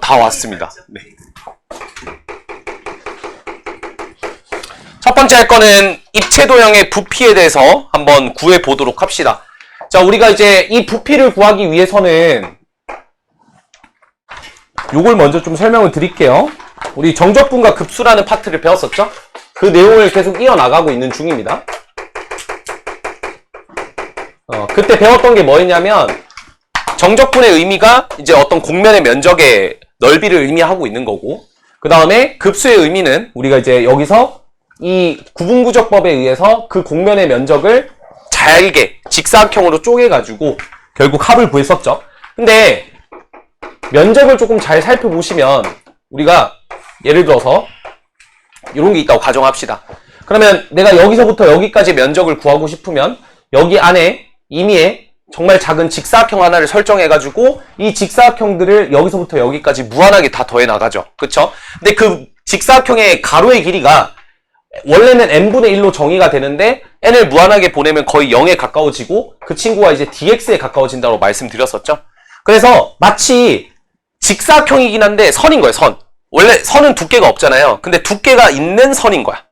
다 왔습니다. 네. 첫 번째 할 거는 입체 도형의 부피에 대해서 한번 구해 보도록 합시다. 자, 우리가 이제 이 부피를 구하기 위해서는 요걸 먼저 좀 설명을 드릴게요. 우리 정적분과 급수라는 파트를 배웠었죠? 그 내용을 계속 이어나가고 있는 중입니다. 그때 배웠던 게 뭐였냐면 정적분의 의미가 이제 어떤 곡면의 면적의 넓이를 의미하고 있는 거고, 그 다음에 급수의 의미는 우리가 이제 여기서 이 구분구적법에 의해서 그 곡면의 면적을 잘게 직사각형으로 쪼개가지고 결국 합을 구했었죠. 근데 면적을 조금 잘 살펴보시면 우리가 예를 들어서 이런 게 있다고 가정합시다. 그러면 내가 여기서부터 여기까지 면적을 구하고 싶으면 여기 안에 임의의 정말 작은 직사각형 하나를 설정해가지고 이 직사각형들을 여기서부터 여기까지 무한하게 다 더해 나가죠. 그쵸? 근데 그 직사각형의 가로의 길이가 원래는 n분의 1로 정의가 되는데 n을 무한하게 보내면 거의 0에 가까워지고 그 친구가 이제 dx에 가까워진다고 말씀드렸었죠. 그래서 마치 직사각형이긴 한데 선인 거예요, 선. 원래 선은 두께가 없잖아요. 근데 두께가 있는 선인 거야.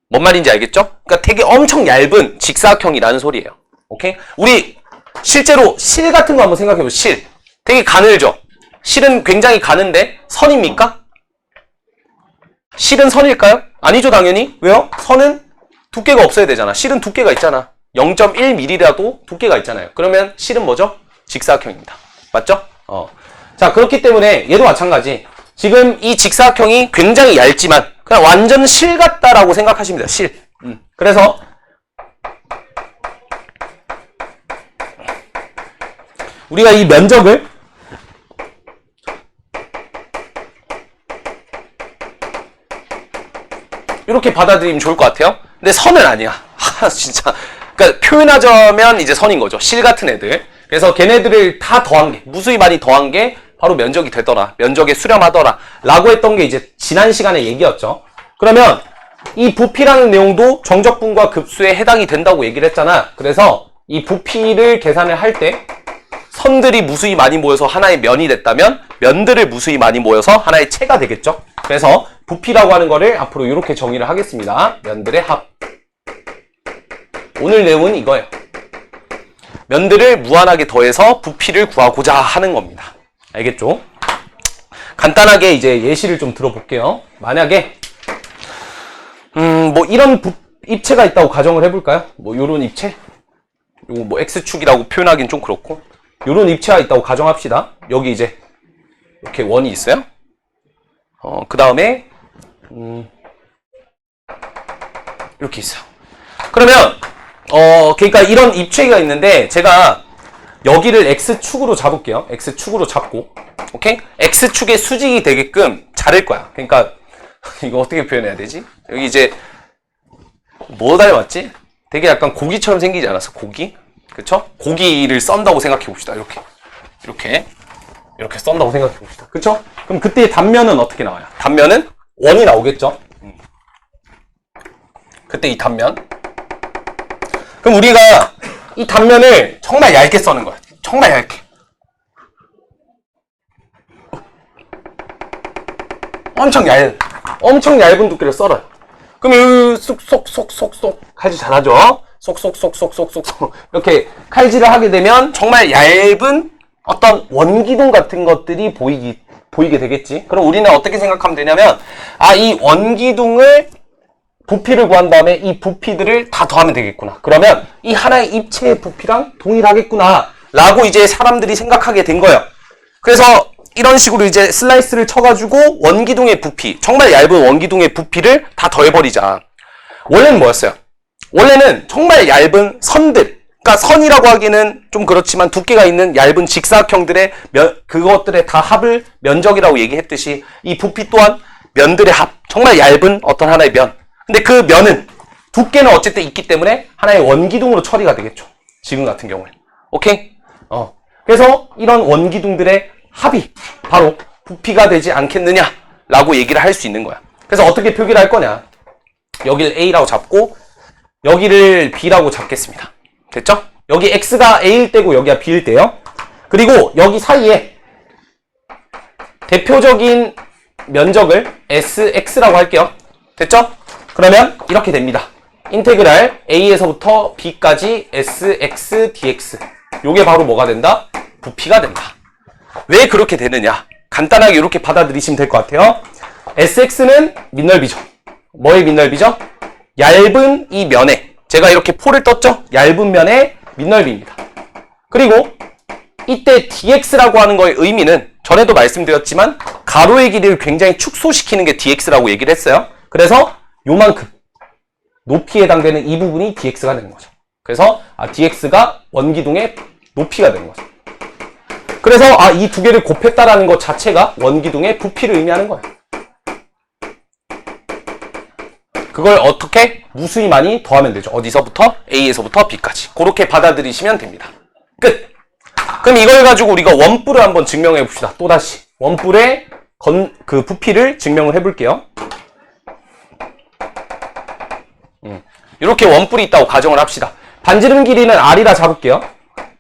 뭔 말인지 알겠죠? 그러니까 되게 엄청 얇은 직사각형이라는 소리예요. 오케이? 우리 실제로 실 같은 거 한번 생각해보세요. 실. 되게 가늘죠? 실은 굉장히 가는데 선입니까? 실은 선일까요? 아니죠, 당연히. 왜요? 선은 두께가 없어야 되잖아. 실은 두께가 있잖아. 0.1mm라도 두께가 있잖아요. 그러면 실은 뭐죠? 직사각형입니다. 맞죠? 자, 그렇기 때문에 얘도 마찬가지. 지금 이 직사각형이 굉장히 얇지만 그냥 완전 실 같다라고 생각하시면 돼요. 실. 그래서 우리가 이 면적을 이렇게 받아들이면 좋을 것 같아요. 근데 선은 아니야. 진짜. 그러니까 표현하자면 이제 선인 거죠. 실 같은 애들. 그래서 걔네들을 다 더한 게, 무수히 많이 더한 게 바로 면적이 되더라. 면적에 수렴하더라. 라고 했던 게 이제 지난 시간의 얘기였죠. 그러면 이 부피라는 내용도 정적분과 급수에 해당이 된다고 얘기를 했잖아. 그래서 이 부피를 계산을 할 때 선들이 무수히 많이 모여서 하나의 면이 됐다면 면들을 무수히 많이 모여서 하나의 체가 되겠죠. 그래서 부피라고 하는 거를 앞으로 이렇게 정의를 하겠습니다. 면들의 합. 오늘 내용은 이거예요. 면들을 무한하게 더해서 부피를 구하고자 하는 겁니다. 알겠죠? 간단하게 이제 예시를 좀 들어볼게요. 만약에 뭐 이런 입체가 있다고 가정을 해볼까요? 뭐 요런 입체? 요거 뭐 X축이라고 표현하긴 좀 그렇고 요런 입체가 있다고 가정합시다. 여기 이제 이렇게 원이 있어요. 그 다음에 이렇게 있어요. 그러면 그러니까 이런 입체가 있는데 제가 여기를 X축으로 잡을게요. X축으로 잡고, 오케이? X축의 수직이 되게끔 자를 거야. 그러니까 이거 어떻게 표현해야 되지? 여기 이제 뭐 닮았지? 되게 약간 고기처럼 생기지 않았어? 고기? 그쵸? 고기를 썬다고 생각해 봅시다. 이렇게 썬다고 생각해 봅시다. 그쵸? 그럼 그때 단면은 어떻게 나와요? 단면은 원이 나오겠죠? 그때 이 단면. 그럼 우리가 이 단면을 정말 얇게 써는 거야. 정말 얇게. 엄청 얇은 두께를 썰어요. 그럼 여기 쏙쏙쏙쏙쏙 칼질 잘하죠? 쏙쏙쏙쏙쏙쏙 이렇게 칼질을 하게 되면 정말 얇은 어떤 원기둥 같은 것들이 보이게 되겠지. 그럼 우리는 어떻게 생각하면 되냐면 이 원기둥을 부피를 구한 다음에 이 부피들을 다 더하면 되겠구나. 그러면 이 하나의 입체의 부피랑 동일하겠구나 라고 이제 사람들이 생각하게 된 거예요. 그래서 이런 식으로 이제 슬라이스를 쳐가지고 원기둥의 부피, 정말 얇은 원기둥의 부피를 다 더해버리자. 원래는 뭐였어요? 원래는 정말 얇은 선들, 그러니까 선이라고 하기는 좀 그렇지만 두께가 있는 얇은 직사각형들의 그것들의 다 합을 면적이라고 얘기했듯이 이 부피 또한 면들의 합, 정말 얇은 어떤 하나의 면. 근데 그 면은 두께는 어쨌든 있기 때문에 하나의 원기둥으로 처리가 되겠죠. 지금 같은 경우에. 오케이? 그래서 이런 원기둥들의 합이 바로 부피가 되지 않겠느냐라고 얘기를 할 수 있는 거야. 그래서 어떻게 표기를 할 거냐? 여기를 A라고 잡고 여기를 B라고 잡겠습니다. 됐죠? 여기 X가 A일 때고 여기가 B일 때요. 그리고 여기 사이에 대표적인 면적을 Sx라고 할게요. 됐죠? 그러면 이렇게 됩니다. 인테그랄 A에서부터 B까지 Sx dx. 요게 바로 뭐가 된다? 부피가 된다. 왜 그렇게 되느냐? 간단하게 이렇게 받아들이시면 될 것 같아요. Sx는 밑넓이죠. 뭐의 밑넓이죠? 얇은 이 면에, 제가 이렇게 포를 떴죠? 얇은 면의 밑넓이입니다. 그리고 이때 dx라고 하는 거의 의미는 전에도 말씀드렸지만 가로의 길이를 굉장히 축소시키는 게 dx라고 얘기를 했어요. 그래서 요만큼 높이에 해당되는 이 부분이 dx가 되는 거죠. 그래서 dx가 원기둥의 높이가 되는 거죠. 그래서 이 두 개를 곱했다라는 것 자체가 원기둥의 부피를 의미하는 거예요. 그걸 어떻게? 무수히 많이 더하면 되죠. 어디서부터? A에서부터 B까지. 그렇게 받아들이시면 됩니다. 끝! 그럼 이걸 가지고 우리가 원뿔을 한번 증명해 봅시다. 또다시 원뿔의 그 부피를 증명을 해 볼게요. 이렇게 원뿔이 있다고 가정을 합시다. 반지름 길이는 R이라 잡을게요.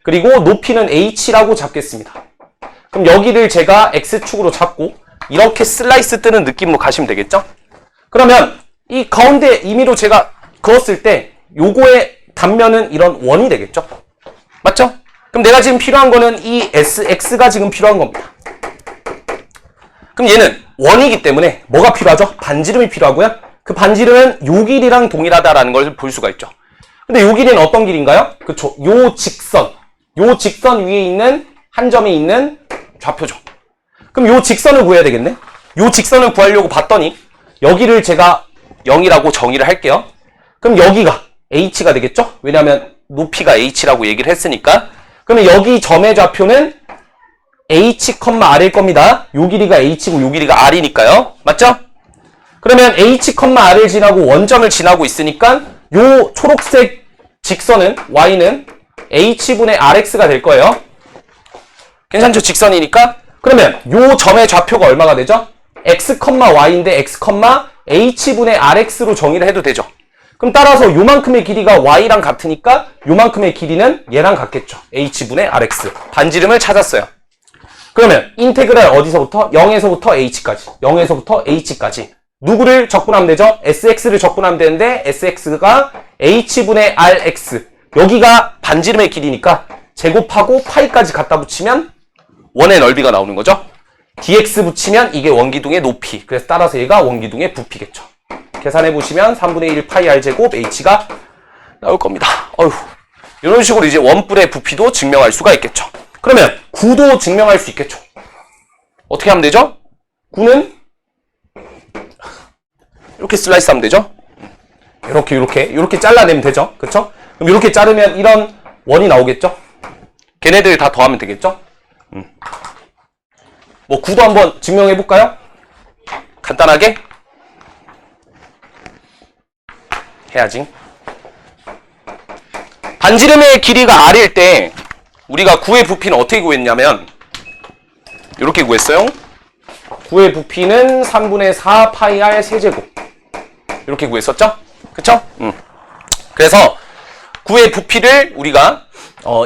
그리고 높이는 H라고 잡겠습니다. 그럼 여기를 제가 X축으로 잡고 이렇게 슬라이스 뜨는 느낌으로 가시면 되겠죠? 그러면 이 가운데 임의로 제가 그었을 때 요거의 단면은 이런 원이 되겠죠? 맞죠? 그럼 내가 지금 필요한 거는 이 SX가 지금 필요한 겁니다. 그럼 얘는 원이기 때문에 뭐가 필요하죠? 반지름이 필요하고요. 그 반지름은 요 길이랑 동일하다라는 걸 볼 수가 있죠. 근데 요 길이는 어떤 길인가요? 그쵸. 요 직선 위에 있는 한 점이 있는 좌표죠. 그럼 요 직선을 구해야 되겠네? 요 직선을 구하려고 봤더니 여기를 제가 0이라고 정의를 할게요. 그럼 여기가 h가 되겠죠? 왜냐하면 높이가 h라고 얘기를 했으니까. 그러면 여기 점의 좌표는 h, r일 겁니다. 요 길이가 h고 요 길이가 r이니까요. 맞죠? 그러면 h, r을 지나고 원점을 지나고 있으니까 요 초록색 직선은 y는 h분의 rx가 될 거예요. 괜찮죠? 직선이니까. 그러면 요 점의 좌표가 얼마가 되죠? x, y인데 x, h분의 rx로 정의를 해도 되죠. 그럼 따라서 요만큼의 길이가 y랑 같으니까 요만큼의 길이는 얘랑 같겠죠. h분의 rx. 반지름을 찾았어요. 그러면 인테그랄 어디서부터? 0에서부터 h까지. 0에서부터 h까지. 누구를 적분하면 되죠? sx를 적분하면 되는데 sx가 h분의 rx. 여기가 반지름의 길이니까 제곱하고 파이까지 갖다 붙이면 원의 넓이가 나오는 거죠. dx 붙이면 이게 원기둥의 높이. 그래서 따라서 얘가 원기둥의 부피겠죠. 계산해 보시면 3분의 1 파이 r 제곱 h가 나올 겁니다. 이런 식으로 이제 원뿔의 부피도 증명할 수가 있겠죠. 그러면 구도 증명할 수 있겠죠. 어떻게 하면 되죠? 구는 이렇게 슬라이스 하면 되죠. 이렇게 잘라내면 되죠. 그렇죠? 그럼 이렇게 자르면 이런 원이 나오겠죠. 걔네들 다 더하면 되겠죠. 뭐 구도 한번 증명해 볼까요? 간단하게 해야지. 반지름의 길이가 r일 때 우리가 구의 부피는 어떻게 구했냐면 이렇게 구했어요. 구의 부피는 3분의 4 파이 r 세제곱 이렇게 구했었죠? 그쵸? 그래서 구의 부피를 우리가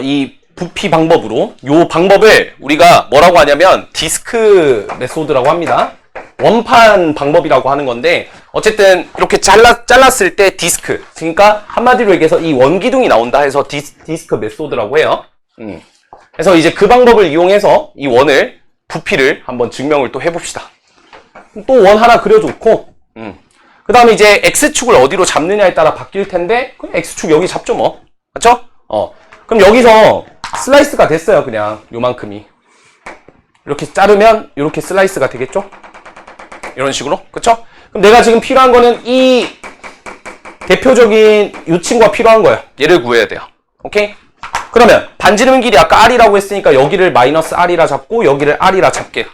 이 부피 방법으로, 요 방법을 우리가 뭐라고 하냐면 디스크 메소드라고 합니다. 원판 방법이라고 하는 건데 어쨌든 이렇게 잘랐을 때 디스크, 그러니까 한마디로 얘기해서 이 원기둥이 나온다 해서 디스크 메소드라고 해요. 그래서 이제 그 방법을 이용해서 이 원을, 부피를 한번 증명을 또 해봅시다. 또 원 하나 그려놓고 그 다음에 이제 X축을 어디로 잡느냐에 따라 바뀔 텐데 그럼 X축 여기 잡죠 뭐. 그쵸? 그럼 여기서 슬라이스가 됐어요. 그냥 요만큼이 이렇게 자르면 이렇게 슬라이스가 되겠죠? 이런 식으로. 그쵸? 그럼 내가 지금 필요한 거는 이 대표적인 이 친구가 필요한 거예요. 얘를 구해야 돼요. 오케이? 그러면 반지름 길이 아까 R이라고 했으니까 여기를 마이너스 R이라 잡고 여기를 R이라 잡게요.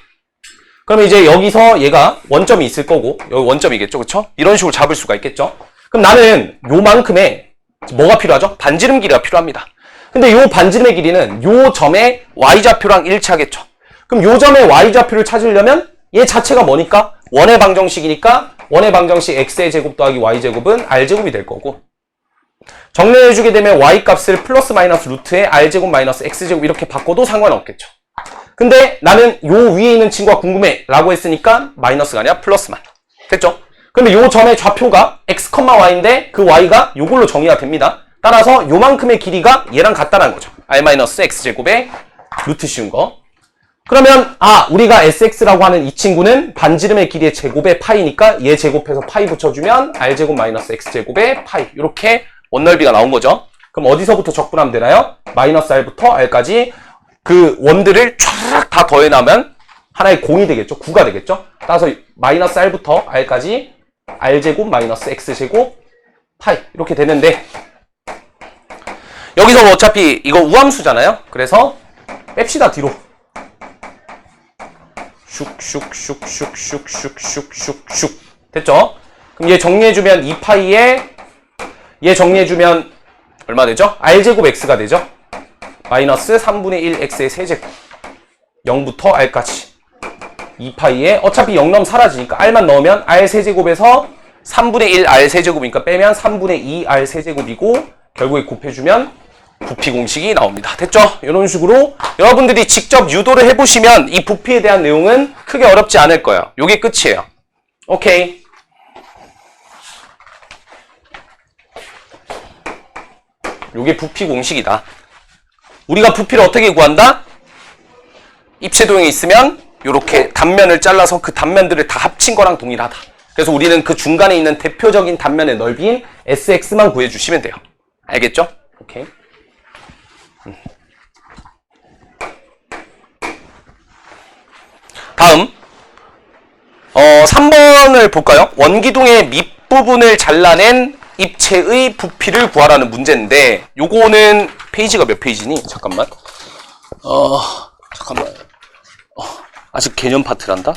그럼 이제 여기서 얘가 원점이 있을 거고 여기 원점이겠죠. 그쵸? 이런 식으로 잡을 수가 있겠죠. 그럼 나는 요만큼의 뭐가 필요하죠? 반지름 길이가 필요합니다. 근데 요 반지름의 길이는 요 점의 y좌표랑 일치하겠죠. 그럼 요 점의 y좌표를 찾으려면 얘 자체가 뭐니까? 원의 방정식이니까 원의 방정식 x의 제곱 더하기 y제곱은 r제곱이 될 거고, 정리해주게 되면 y 값을 플러스 마이너스 루트에 r제곱 마이너스 x제곱 이렇게 바꿔도 상관없겠죠. 근데 나는 요 위에 있는 친구가 궁금해 라고 했으니까 마이너스가 아니라 플러스만. 됐죠? 근데 요 점의 좌표가 x, y인데 그 y가 요걸로 정의가 됩니다. 따라서 요만큼의 길이가 얘랑 같다는 거죠. r-x제곱의 루트 씌운 거. 그러면 우리가 sx라고 하는 이 친구는 반지름의 길이의 제곱의 파이니까 얘 제곱해서 파이 붙여주면 r제곱 마이너스 x제곱의 파이. 이렇게 원넓이가 나온 거죠. 그럼 어디서부터 적분하면 되나요? 마이너스 r부터 r까지 그 원들을 쫙 다 더해나면 하나의 공이 되겠죠. 9가 되겠죠. 따라서 마이너스 r부터 r까지 r제곱 마이너스 x제곱 파이 이렇게 되는데 여기서 어차피 이거 우함수잖아요. 그래서 뺍시다 뒤로. 슉슉슉슉슉슉슉슉 됐죠? 그럼 얘 정리해주면 2파이에 얘 정리해주면 얼마 되죠? r제곱 x가 되죠? 마이너스 3분의 1 x의 세제곱 0부터 r까지 2파이에 어차피 0 사라지니까 r만 넣으면 r 세제곱에서 3분의 1 r 세제곱이니까 빼면 3분의 2 r 세제곱이고 결국에 곱해주면 부피 공식이 나옵니다. 됐죠? 이런 식으로 여러분들이 직접 유도를 해보시면 이 부피에 대한 내용은 크게 어렵지 않을 거예요. 요게 끝이에요. 오케이. 요게 부피 공식이다. 우리가 부피를 어떻게 구한다? 입체도형이 있으면 요렇게 단면을 잘라서 그 단면들을 다 합친 거랑 동일하다. 그래서 우리는 그 중간에 있는 대표적인 단면의 넓이인 SX만 구해주시면 돼요. 알겠죠? 오케이. 다음 3번을 볼까요? 원기둥의 밑부분을 잘라낸 입체의 부피를 구하라는 문제인데 요거는 페이지가 몇 페이지니? 잠깐만 아직 개념 파트란다?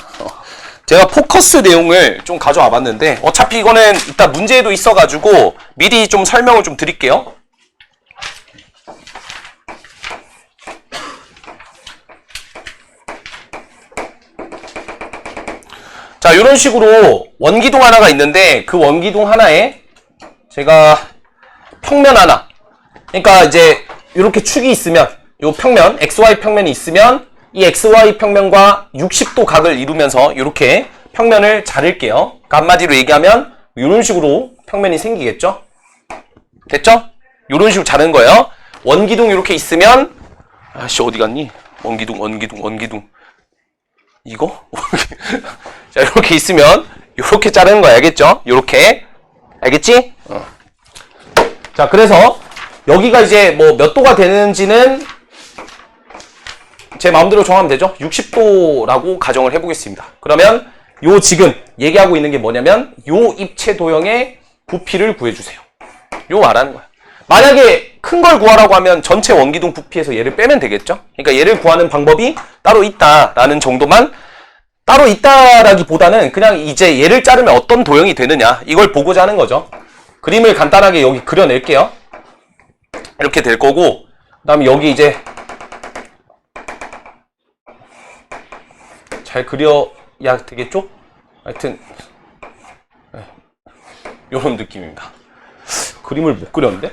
제가 포커스 내용을 좀 가져와 봤는데 어차피 이거는 이따 문제에도 있어가지고 미리 좀 설명을 좀 드릴게요. 자, 이런 식으로 원기둥 하나가 있는데 그 원기둥 하나에 제가 평면 하나, 그러니까 이제 이렇게 축이 있으면 이 평면, XY 평면이 있으면 이 XY 평면과 60도 각을 이루면서 이렇게 평면을 자를게요. 그러니까 한마디로 얘기하면 이런 식으로 평면이 생기겠죠? 됐죠? 이런 식으로 자르는 거예요. 원기둥 이렇게 있으면 아씨 어디 갔니? 원기둥 이거? 자, 이렇게 있으면 이렇게 자르는 거 알겠죠? 이렇게 알겠지? 자, 그래서 여기가 이제 뭐 몇 도가 되는지는 제 마음대로 정하면 되죠? 60도라고 가정을 해보겠습니다. 그러면 요 지금 얘기하고 있는 게 뭐냐면 요 입체 도형의 부피를 구해주세요. 요 말하는 거야. 만약에 큰 걸 구하라고 하면 전체 원기둥 부피에서 얘를 빼면 되겠죠? 그러니까 얘를 구하는 방법이 따로 있다라는 정도만, 따로 있다라기보다는 그냥 이제 얘를 자르면 어떤 도형이 되느냐 이걸 보고자 하는 거죠. 그림을 간단하게 여기 그려낼게요. 이렇게 될 거고 그 다음에 여기 이제 잘 그려야 되겠죠? 하여튼 이런 느낌입니다. 그림을 못 그렸는데?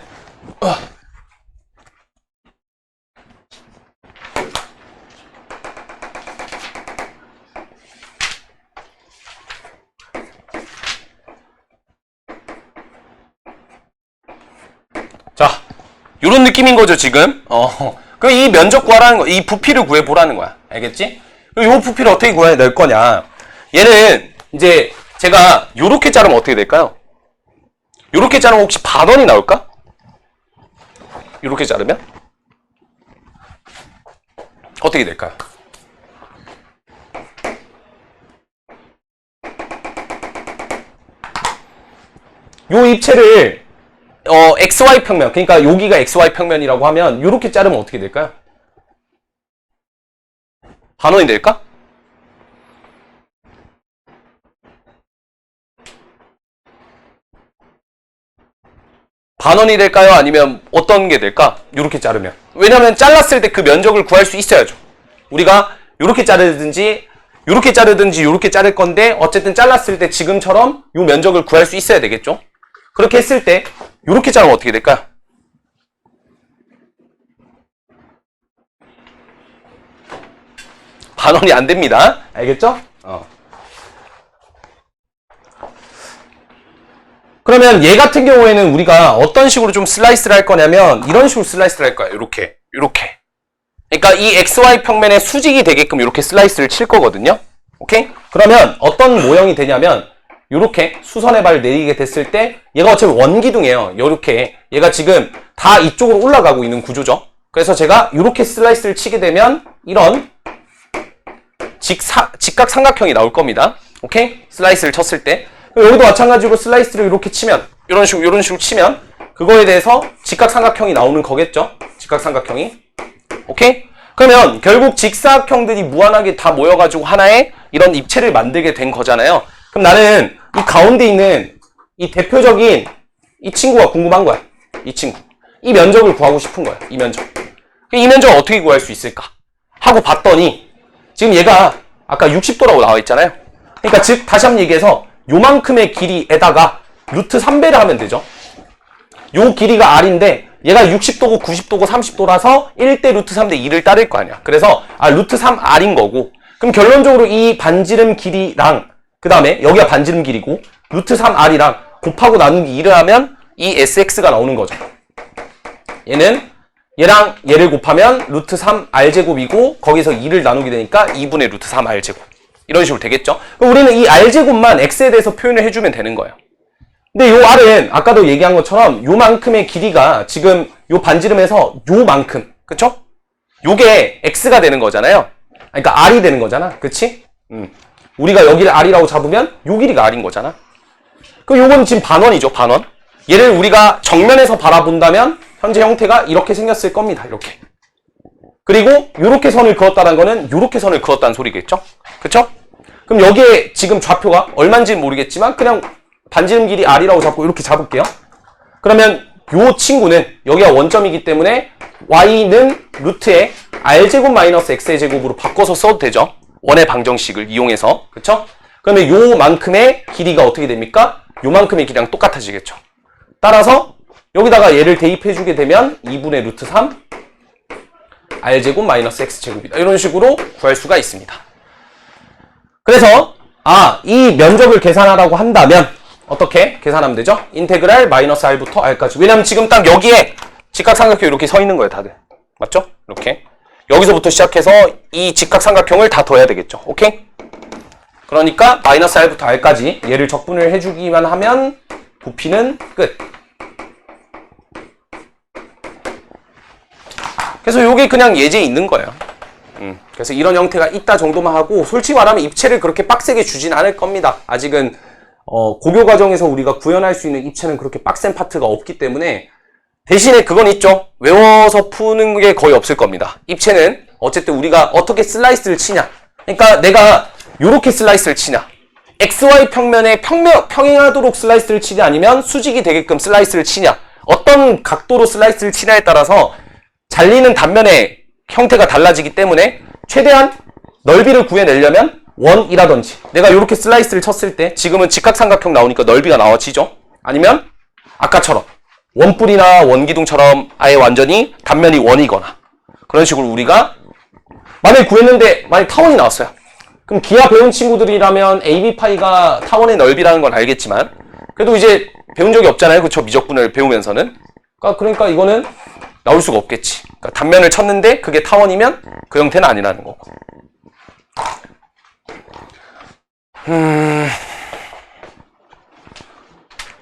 자, 요런 느낌인 거죠, 지금. 그럼 이 면적 구하라는 거, 이 부피를 구해보라는 거야. 알겠지? 그럼 요 부피를 어떻게 구해낼 거냐. 얘는, 이제, 제가 요렇게 자르면 어떻게 될까요? 요렇게 자르면 혹시 반원이 나올까? 요렇게 자르면? 어떻게 될까요? 요 입체를 XY 평면, 그러니까 여기가 XY 평면이라고 하면 이렇게 자르면 어떻게 될까요? 반원이 될까? 반원이 될까요? 아니면 어떤 게 될까? 이렇게 자르면. 왜냐면 잘랐을 때 그 면적을 구할 수 있어야죠. 우리가 이렇게 자르든지 이렇게 자르든지 이렇게 자를 건데 어쨌든 잘랐을 때 지금처럼 이 면적을 구할 수 있어야 되겠죠? 그렇게 했을 때 이렇게 자르면 어떻게 될까요? 반원이 안 됩니다. 알겠죠? 그러면 얘 같은 경우에는 우리가 어떤 식으로 좀 슬라이스를 할 거냐면 이런 식으로 슬라이스를 할 거예요. 이렇게. 그러니까 이 XY 평면에 수직이 되게끔 이렇게 슬라이스를 칠 거거든요. 오케이? 그러면 어떤 모형이 되냐면 이렇게 수선의 발을 내리게 됐을 때 얘가 어차피 원기둥이에요. 이렇게 얘가 지금 다 이쪽으로 올라가고 있는 구조죠. 그래서 제가 이렇게 슬라이스를 치게 되면 이런 직각 삼각형이 나올 겁니다. 오케이? 슬라이스를 쳤을 때 여기도 마찬가지로 슬라이스를 이렇게 치면 이런 식으로 치면 그거에 대해서 직각 삼각형이 나오는 거겠죠. 직각 삼각형이. 오케이? 그러면 결국 직사각형들이 무한하게 다 모여가지고 하나의 이런 입체를 만들게 된 거잖아요. 그럼 나는 이 가운데 있는 이 대표적인 이 친구가 궁금한 거야. 이 친구. 이 면적을 구하고 싶은 거야. 이 면적. 이 면적 어떻게 구할 수 있을까? 하고 봤더니 지금 얘가 아까 60도라고 나와 있잖아요. 그러니까 즉 다시 한번 얘기해서 요만큼의 길이에다가 루트 3배를 하면 되죠. 요 길이가 R인데 얘가 60도고 90도고 30도라서 1대 루트 3대 2를 따를 거 아니야. 그래서 루트 3R인 거고 그럼 결론적으로 이 반지름 길이랑 그 다음에 여기가 반지름 길이고 루트 3R이랑 곱하고 나누기 2를 하면 이 SX가 나오는 거죠. 얘는 얘랑 얘를 곱하면 루트 3R제곱이고 거기서 2를 나누게 되니까 2분의 루트 3R제곱. 이런 식으로 되겠죠? 그럼 우리는 이 R제곱만 X에 대해서 표현을 해주면 되는 거예요. 근데 요 R은 아까도 얘기한 것처럼 요만큼의 길이가 지금 요 반지름에서 요만큼, 그쵸? 요게 X가 되는 거잖아요. 그러니까 R이 되는 거잖아. 그치? 우리가 여기를 R이라고 잡으면 요 길이가 R인 거잖아. 그럼 요건 지금 반원이죠, 반원. 얘를 우리가 정면에서 바라본다면 현재 형태가 이렇게 생겼을 겁니다. 이렇게. 그리고 요렇게 선을 그었다는 거는 요렇게 선을 그었다는 소리겠죠? 그쵸? 그럼 여기에 지금 좌표가 얼마인지는 모르겠지만 그냥 반지름 길이 R이라고 잡고 이렇게 잡을게요. 그러면 요 친구는 여기가 원점이기 때문에 Y는 루트에 R제곱 마이너스 X의 제곱으로 바꿔서 써도 되죠. 원의 방정식을 이용해서. 그쵸? 그러면 요만큼의 길이가 어떻게 됩니까? 요만큼의 길이랑 똑같아지겠죠. 따라서 여기다가 얘를 대입해주게 되면 2분의 루트 3 R제곱 마이너스 X제곱이다. 이런 식으로 구할 수가 있습니다. 그래서 이 면적을 계산하라고 한다면 어떻게 계산하면 되죠? 인테그랄 마이너스 R부터 R까지. 왜냐면 지금 딱 여기에 직각삼각형이 이렇게 서 있는 거예요, 다들. 맞죠? 이렇게. 여기서부터 시작해서 이 직각삼각형을 다 더해야 되겠죠. 오케이? 그러니까 마이너스 R부터 R까지 얘를 적분을 해주기만 하면 부피는 끝. 그래서 요게 그냥 예제에 있는 거예요. 그래서 이런 형태가 있다 정도만 하고 솔직히 말하면 입체를 그렇게 빡세게 주진 않을 겁니다. 아직은 고교 과정에서 우리가 구현할 수 있는 입체는 그렇게 빡센 파트가 없기 때문에 대신에 그건 있죠. 외워서 푸는 게 거의 없을 겁니다. 입체는 어쨌든 우리가 어떻게 슬라이스를 치냐. 그러니까 내가 요렇게 슬라이스를 치냐. XY 평면에 평행하도록 슬라이스를 치냐 아니면 수직이 되게끔 슬라이스를 치냐. 어떤 각도로 슬라이스를 치냐에 따라서 잘리는 단면의 형태가 달라지기 때문에 최대한 넓이를 구해내려면 원이라든지 내가 이렇게 슬라이스를 쳤을 때 지금은 직각삼각형 나오니까 넓이가 나와지죠. 아니면 아까처럼 원뿔이나 원기둥처럼 아예 완전히 단면이 원이거나 그런 식으로 우리가 만약에 구했는데 만약 타원이 나왔어요. 그럼 기하 배운 친구들이라면 AB파이가 타원의 넓이라는 건 알겠지만 그래도 이제 배운 적이 없잖아요. 그쵸? 미적분을 배우면서는. 그러니까 이거는 나올 수가 없겠지. 그러니까 단면을 쳤는데 그게 타원이면 그 형태는 아니라는 거고.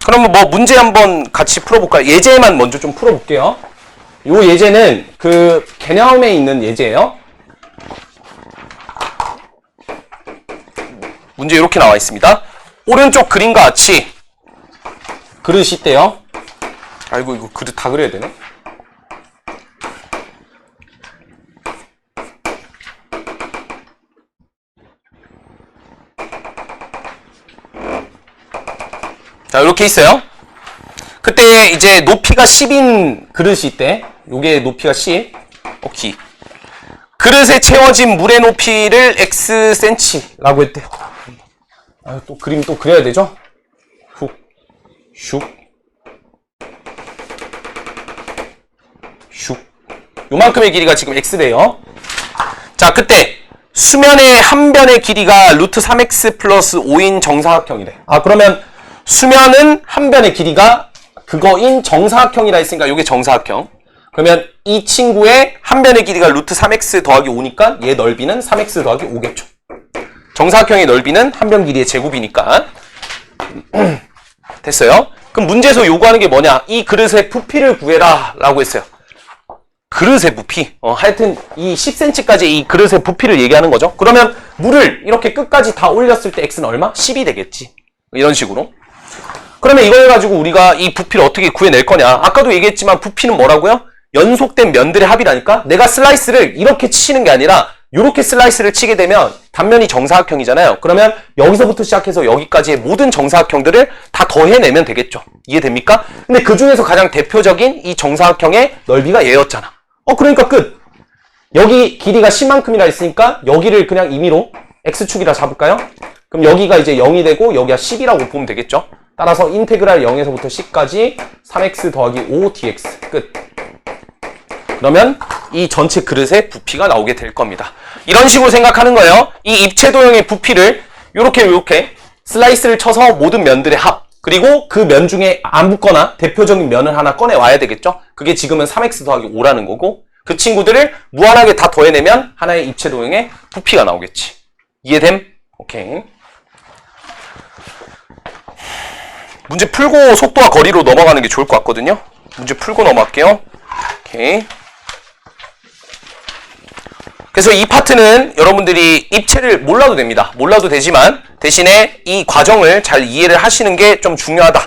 그러면 뭐 문제 한번 같이 풀어볼까요? 예제만 먼저 좀 풀어볼게요. 요 예제는 그 개념에 있는 예제예요. 문제 이렇게 나와 있습니다. 오른쪽 그림과 같이 그릇이 있대요. 아이고 이거 그릇 다 그려야 되네. 자, 이렇게 있어요. 그때 이제 높이가 10인 그릇이 있대. 요게 높이가 10. 오케이. 그릇에 채워진 물의 높이를 Xcm라고 했대. 또 그림 또 그려야 되죠? 훅, 슉, 슉. 요만큼의 길이가 지금 X래요. 자, 그때 수면의 한 변의 길이가 루트 3x 플러스 5인 정사각형이래. 아, 그러면 수면은 한 변의 길이가 그거인 정사각형이라 했으니까 이게 정사각형. 그러면 이 친구의 한 변의 길이가 루트 3x 더하기 5니까 얘 넓이는 3x 더하기 5겠죠. 정사각형의 넓이는 한 변 길이의 제곱이니까. 됐어요? 그럼 문제에서 요구하는 게 뭐냐? 이 그릇의 부피를 구해라 라고 했어요. 그릇의 부피. 하여튼 이 10cm까지 이 그릇의 부피를 얘기하는 거죠. 그러면 물을 이렇게 끝까지 다 올렸을 때 x는 얼마? 10이 되겠지. 이런 식으로. 그러면 이걸 가지고 우리가 이 부피를 어떻게 구해낼 거냐? 아까도 얘기했지만 부피는 뭐라고요? 연속된 면들의 합이라니까? 내가 슬라이스를 이렇게 치는 게 아니라 이렇게 슬라이스를 치게 되면 단면이 정사각형이잖아요. 그러면 여기서부터 시작해서 여기까지의 모든 정사각형들을 다 더해내면 되겠죠. 이해됩니까? 근데 그 중에서 가장 대표적인 이 정사각형의 넓이가 얘였잖아. 그러니까 끝. 여기 길이가 10만큼이라 했으니까 여기를 그냥 임의로 x축이라 잡을까요? 그럼 여기가 이제 0이 되고 여기가 10이라고 보면 되겠죠. 따라서 인테그랄 0에서부터 10까지 3x 더하기 5 dx 끝. 그러면 이 전체 그릇의 부피가 나오게 될 겁니다. 이런 식으로 생각하는 거예요. 이 입체도형의 부피를 요렇게 슬라이스를 쳐서 모든 면들의 합, 그리고 그 면 중에 안 붙거나 대표적인 면을 하나 꺼내 와야 되겠죠. 그게 지금은 3x 더하기 5라는 거고, 그 친구들을 무한하게 다 더해내면 하나의 입체도형의 부피가 나오겠지. 이해됨? 오케이. 문제 풀고 속도와 거리로 넘어가는 게 좋을 것 같거든요. 문제 풀고 넘어갈게요. 오케이. 그래서 이 파트는 여러분들이 입체를 몰라도 됩니다. 몰라도 되지만 대신에 이 과정을 잘 이해를 하시는 게 좀 중요하다.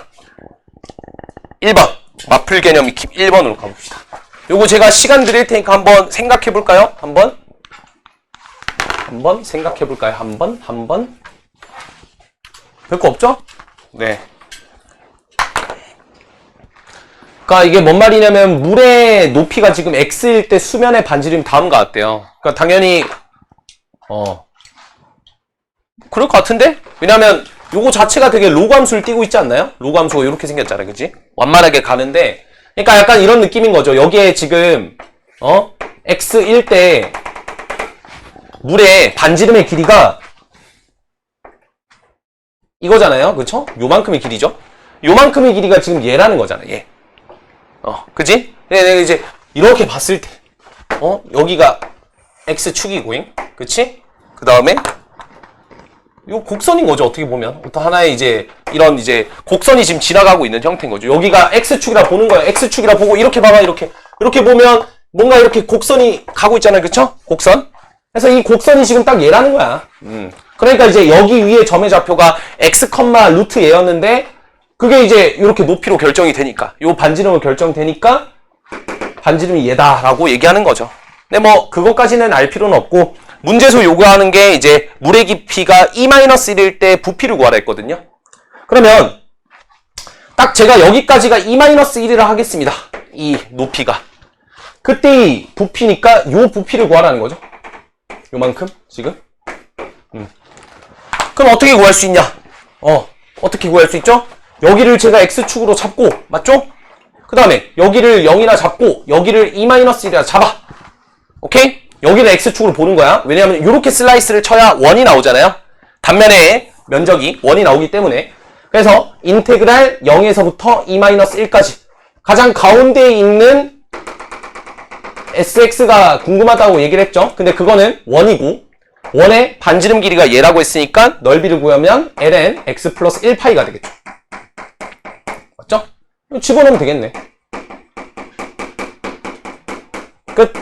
1번 마플 개념 익힘 1번으로 가봅시다. 요거 제가 시간 드릴 테니까 한번 생각해 볼까요? 한번 생각해 볼까요? 한번 별거 없죠? 네. 그러니까 이게 뭔 말이냐면 물의 높이가 지금 x일 때 수면의 반지름이 다음과 같대요. 그러니까 당연히 그럴 것 같은데? 왜냐면 요거 자체가 되게 로그 함수를 띄고 있지 않나요? 로그 함수가 이렇게 생겼잖아요. 그치? 완만하게 가는데, 그러니까 약간 이런 느낌인 거죠. 여기에 지금 x일 때 물의 반지름의 길이가 이거잖아요. 그쵸? 요만큼의 길이죠? 요만큼의 길이가 지금 얘라는 거잖아. 얘. 그치? 내가 이제 이렇게 봤을 때 여기가 x축이고잉. 그치? 그 다음에 요 곡선인 거죠. 어떻게 보면 어떤 하나의 이제 이런 이제 곡선이 지금 지나가고 있는 형태인 거죠. 여기가 x축이라 보는 거예요. x축이라 보고 이렇게 봐봐. 이렇게 보면 뭔가 이렇게 곡선이 가고 있잖아요. 그쵸? 곡선. 그래서 이 곡선이 지금 딱 얘라는 거야. 그러니까 이제 여기 위에 점의 좌표가 x, 루트 얘였는데 그게 이제 이렇게 높이로 결정이 되니까, 요 반지름으로 결정되니까 반지름이 얘다라고 얘기하는 거죠. 근데 뭐 그것까지는 알 필요는 없고, 문제에서 요구하는 게 이제 물의 깊이가 E-1일 때 부피를 구하라 했거든요. 그러면 딱 제가 여기까지가 E-1이라 하겠습니다. 이 높이가. 그때 이 부피니까 요 부피를 구하라는 거죠. 요만큼 지금. 그럼 어떻게 구할 수 있냐? 어떻게 구할 수 있죠? 여기를 제가 x축으로 잡고, 맞죠? 그 다음에 여기를 0이나 잡고 여기를 E-1이라 잡아. 오케이? 여기를 x축으로 보는 거야. 왜냐하면 이렇게 슬라이스를 쳐야 원이 나오잖아요. 단면의 면적이 원이 나오기 때문에. 그래서 인테그랄 0에서부터 E-1까지 가장 가운데에 있는 sx가 궁금하다고 얘기를 했죠. 근데 그거는 원이고, 원의 반지름 길이가 얘라고 했으니까 넓이를 구하면 ln x 플러스 1파이가 되겠죠. 맞죠? 집어넣으면 되겠네. 끝.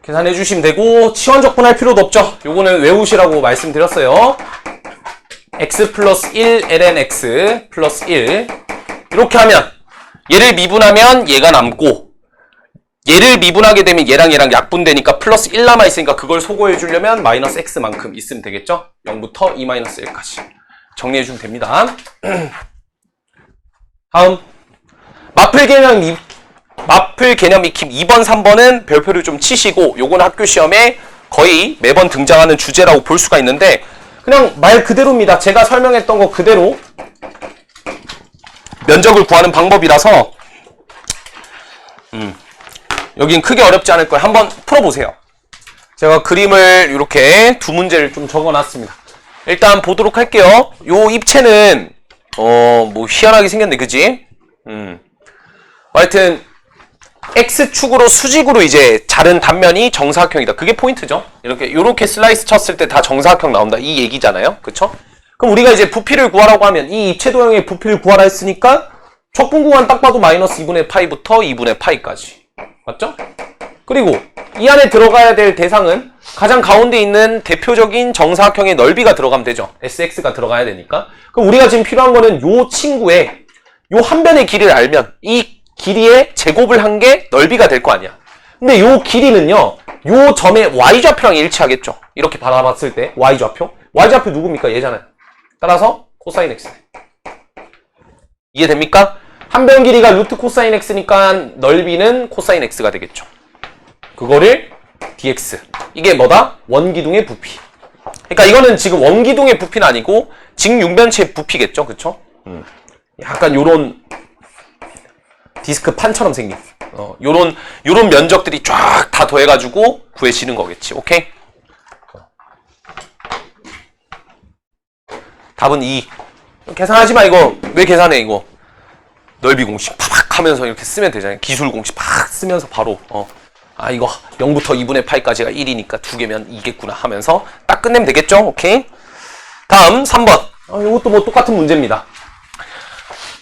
계산해 주시면 되고, 치환 적분할 필요도 없죠. 요거는 외우시라고 말씀드렸어요. x 플러스 1 ln x 플러스 1 이렇게 하면 얘를 미분하면 얘가 남고, 얘를 미분하게 되면 얘랑 약분되니까 플러스 1 남아있으니까 그걸 소거해 주려면 마이너스 x만큼 있으면 되겠죠? 0부터 E-1까지 정리해 주면 됩니다. 다음 마플 개념 익힘 2번 3번은 별표를 좀 치시고, 요건 학교 시험에 거의 매번 등장하는 주제라고 볼 수가 있는데 그냥 말 그대로입니다. 제가 설명했던 거 그대로 면적을 구하는 방법이라서 여긴 크게 어렵지 않을 거예요. 한번 풀어보세요. 제가 그림을 이렇게 두 문제를 좀 적어놨습니다. 일단 보도록 할게요. 요 입체는 뭐 희한하게 생겼네, 그지? 하여튼 X축으로 수직으로 이제 자른 단면이 정사각형이다. 그게 포인트죠. 요렇게 슬라이스 쳤을 때 다 정사각형 나온다. 이 얘기잖아요. 그쵸? 그럼 우리가 이제 부피를 구하라고 하면 이 입체 도형의 부피를 구하라 했으니까 척분 구간 딱 봐도 마이너스 2분의 파이부터 2분의 파이까지. 맞죠? 그리고 이 안에 들어가야 될 대상은 가장 가운데 있는 대표적인 정사각형의 넓이가 들어가면 되죠. SX가 들어가야 되니까. 그럼 우리가 지금 필요한 거는 요 친구의 요 한 변의 길이를 알면 이 길이의 제곱을 한 게 넓이가 될 거 아니야. 근데 요 길이는요, 요 점의 y좌표랑 일치하겠죠. 이렇게 바라봤을 때 y좌표. y좌표 누굽니까? 얘잖아요. 따라서 코사인 x. 이해됩니까? 한 변 길이가 루트 코사인 x니까 넓이는 코사인 x가 되겠죠. 그거를 dx. 이게 뭐다? 원기둥의 부피. 그러니까 이거는 지금 원기둥의 부피는 아니고 직육면체의 부피겠죠. 그쵸? 약간 요런 디스크 판처럼 생긴 요런 면적들이 쫙 다 더해가지고 구해지는 거겠지. 오케이? 답은 2. 계산하지 마. 이거 왜 계산해? 이거 넓이 공식 팍 하면서 이렇게 쓰면 되잖아요. 기술 공식 팍 쓰면서 바로 이거 0부터 2분의 파이까지가 1이니까 두 개면 2겠구나 하면서 딱 끝내면 되겠죠? 오케이? 다음 3번. 이것도 뭐 똑같은 문제입니다.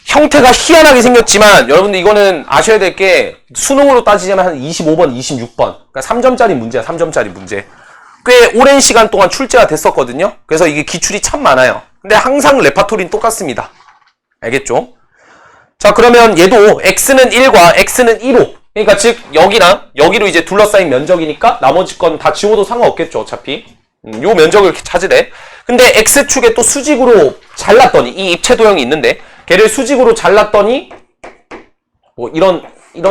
형태가 희한하게 생겼지만 여러분들 이거는 아셔야 될 게 수능으로 따지자면 한 25번, 26번. 그러니까 3점짜리 문제야. 3점짜리 문제. 꽤 오랜 시간 동안 출제가 됐었거든요. 그래서 이게 기출이 참 많아요. 근데 항상 레파토리는 똑같습니다. 알겠죠? 자, 그러면 얘도 x는 1과 x는 2로, 그러니까 즉 여기랑 여기로 이제 둘러싸인 면적이니까 나머지 건 다 지워도 상관없겠죠. 어차피 요 면적을 이렇게 찾으래. 근데 x축에 또 수직으로 잘랐더니 이 입체 도형이 있는데 걔를 수직으로 잘랐더니 뭐 이런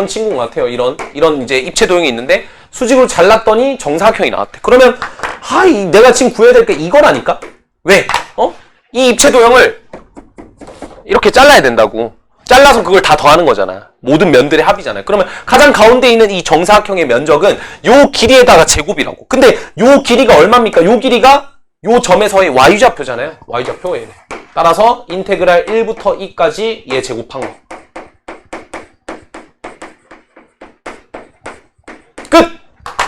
친구인 것 같아요. 이런 이제 입체 도형이 있는데 수직으로 잘랐더니 정사각형이 나왔대. 그러면 내가 지금 구해야 될 게 이거라니까? 왜? 이 입체 도형을 이렇게 잘라야 된다고. 잘라서 그걸 다 더하는 거잖아. 모든 면들의 합이잖아요. 그러면 가장 가운데 있는 이 정사각형의 면적은 요 길이에다가 제곱이라고. 근데 요 길이가 얼마입니까? 요 길이가 요 점에서의 y좌표잖아요. y좌표. 따라서 인테그랄 1부터 2까지 얘 제곱한 거. 끝!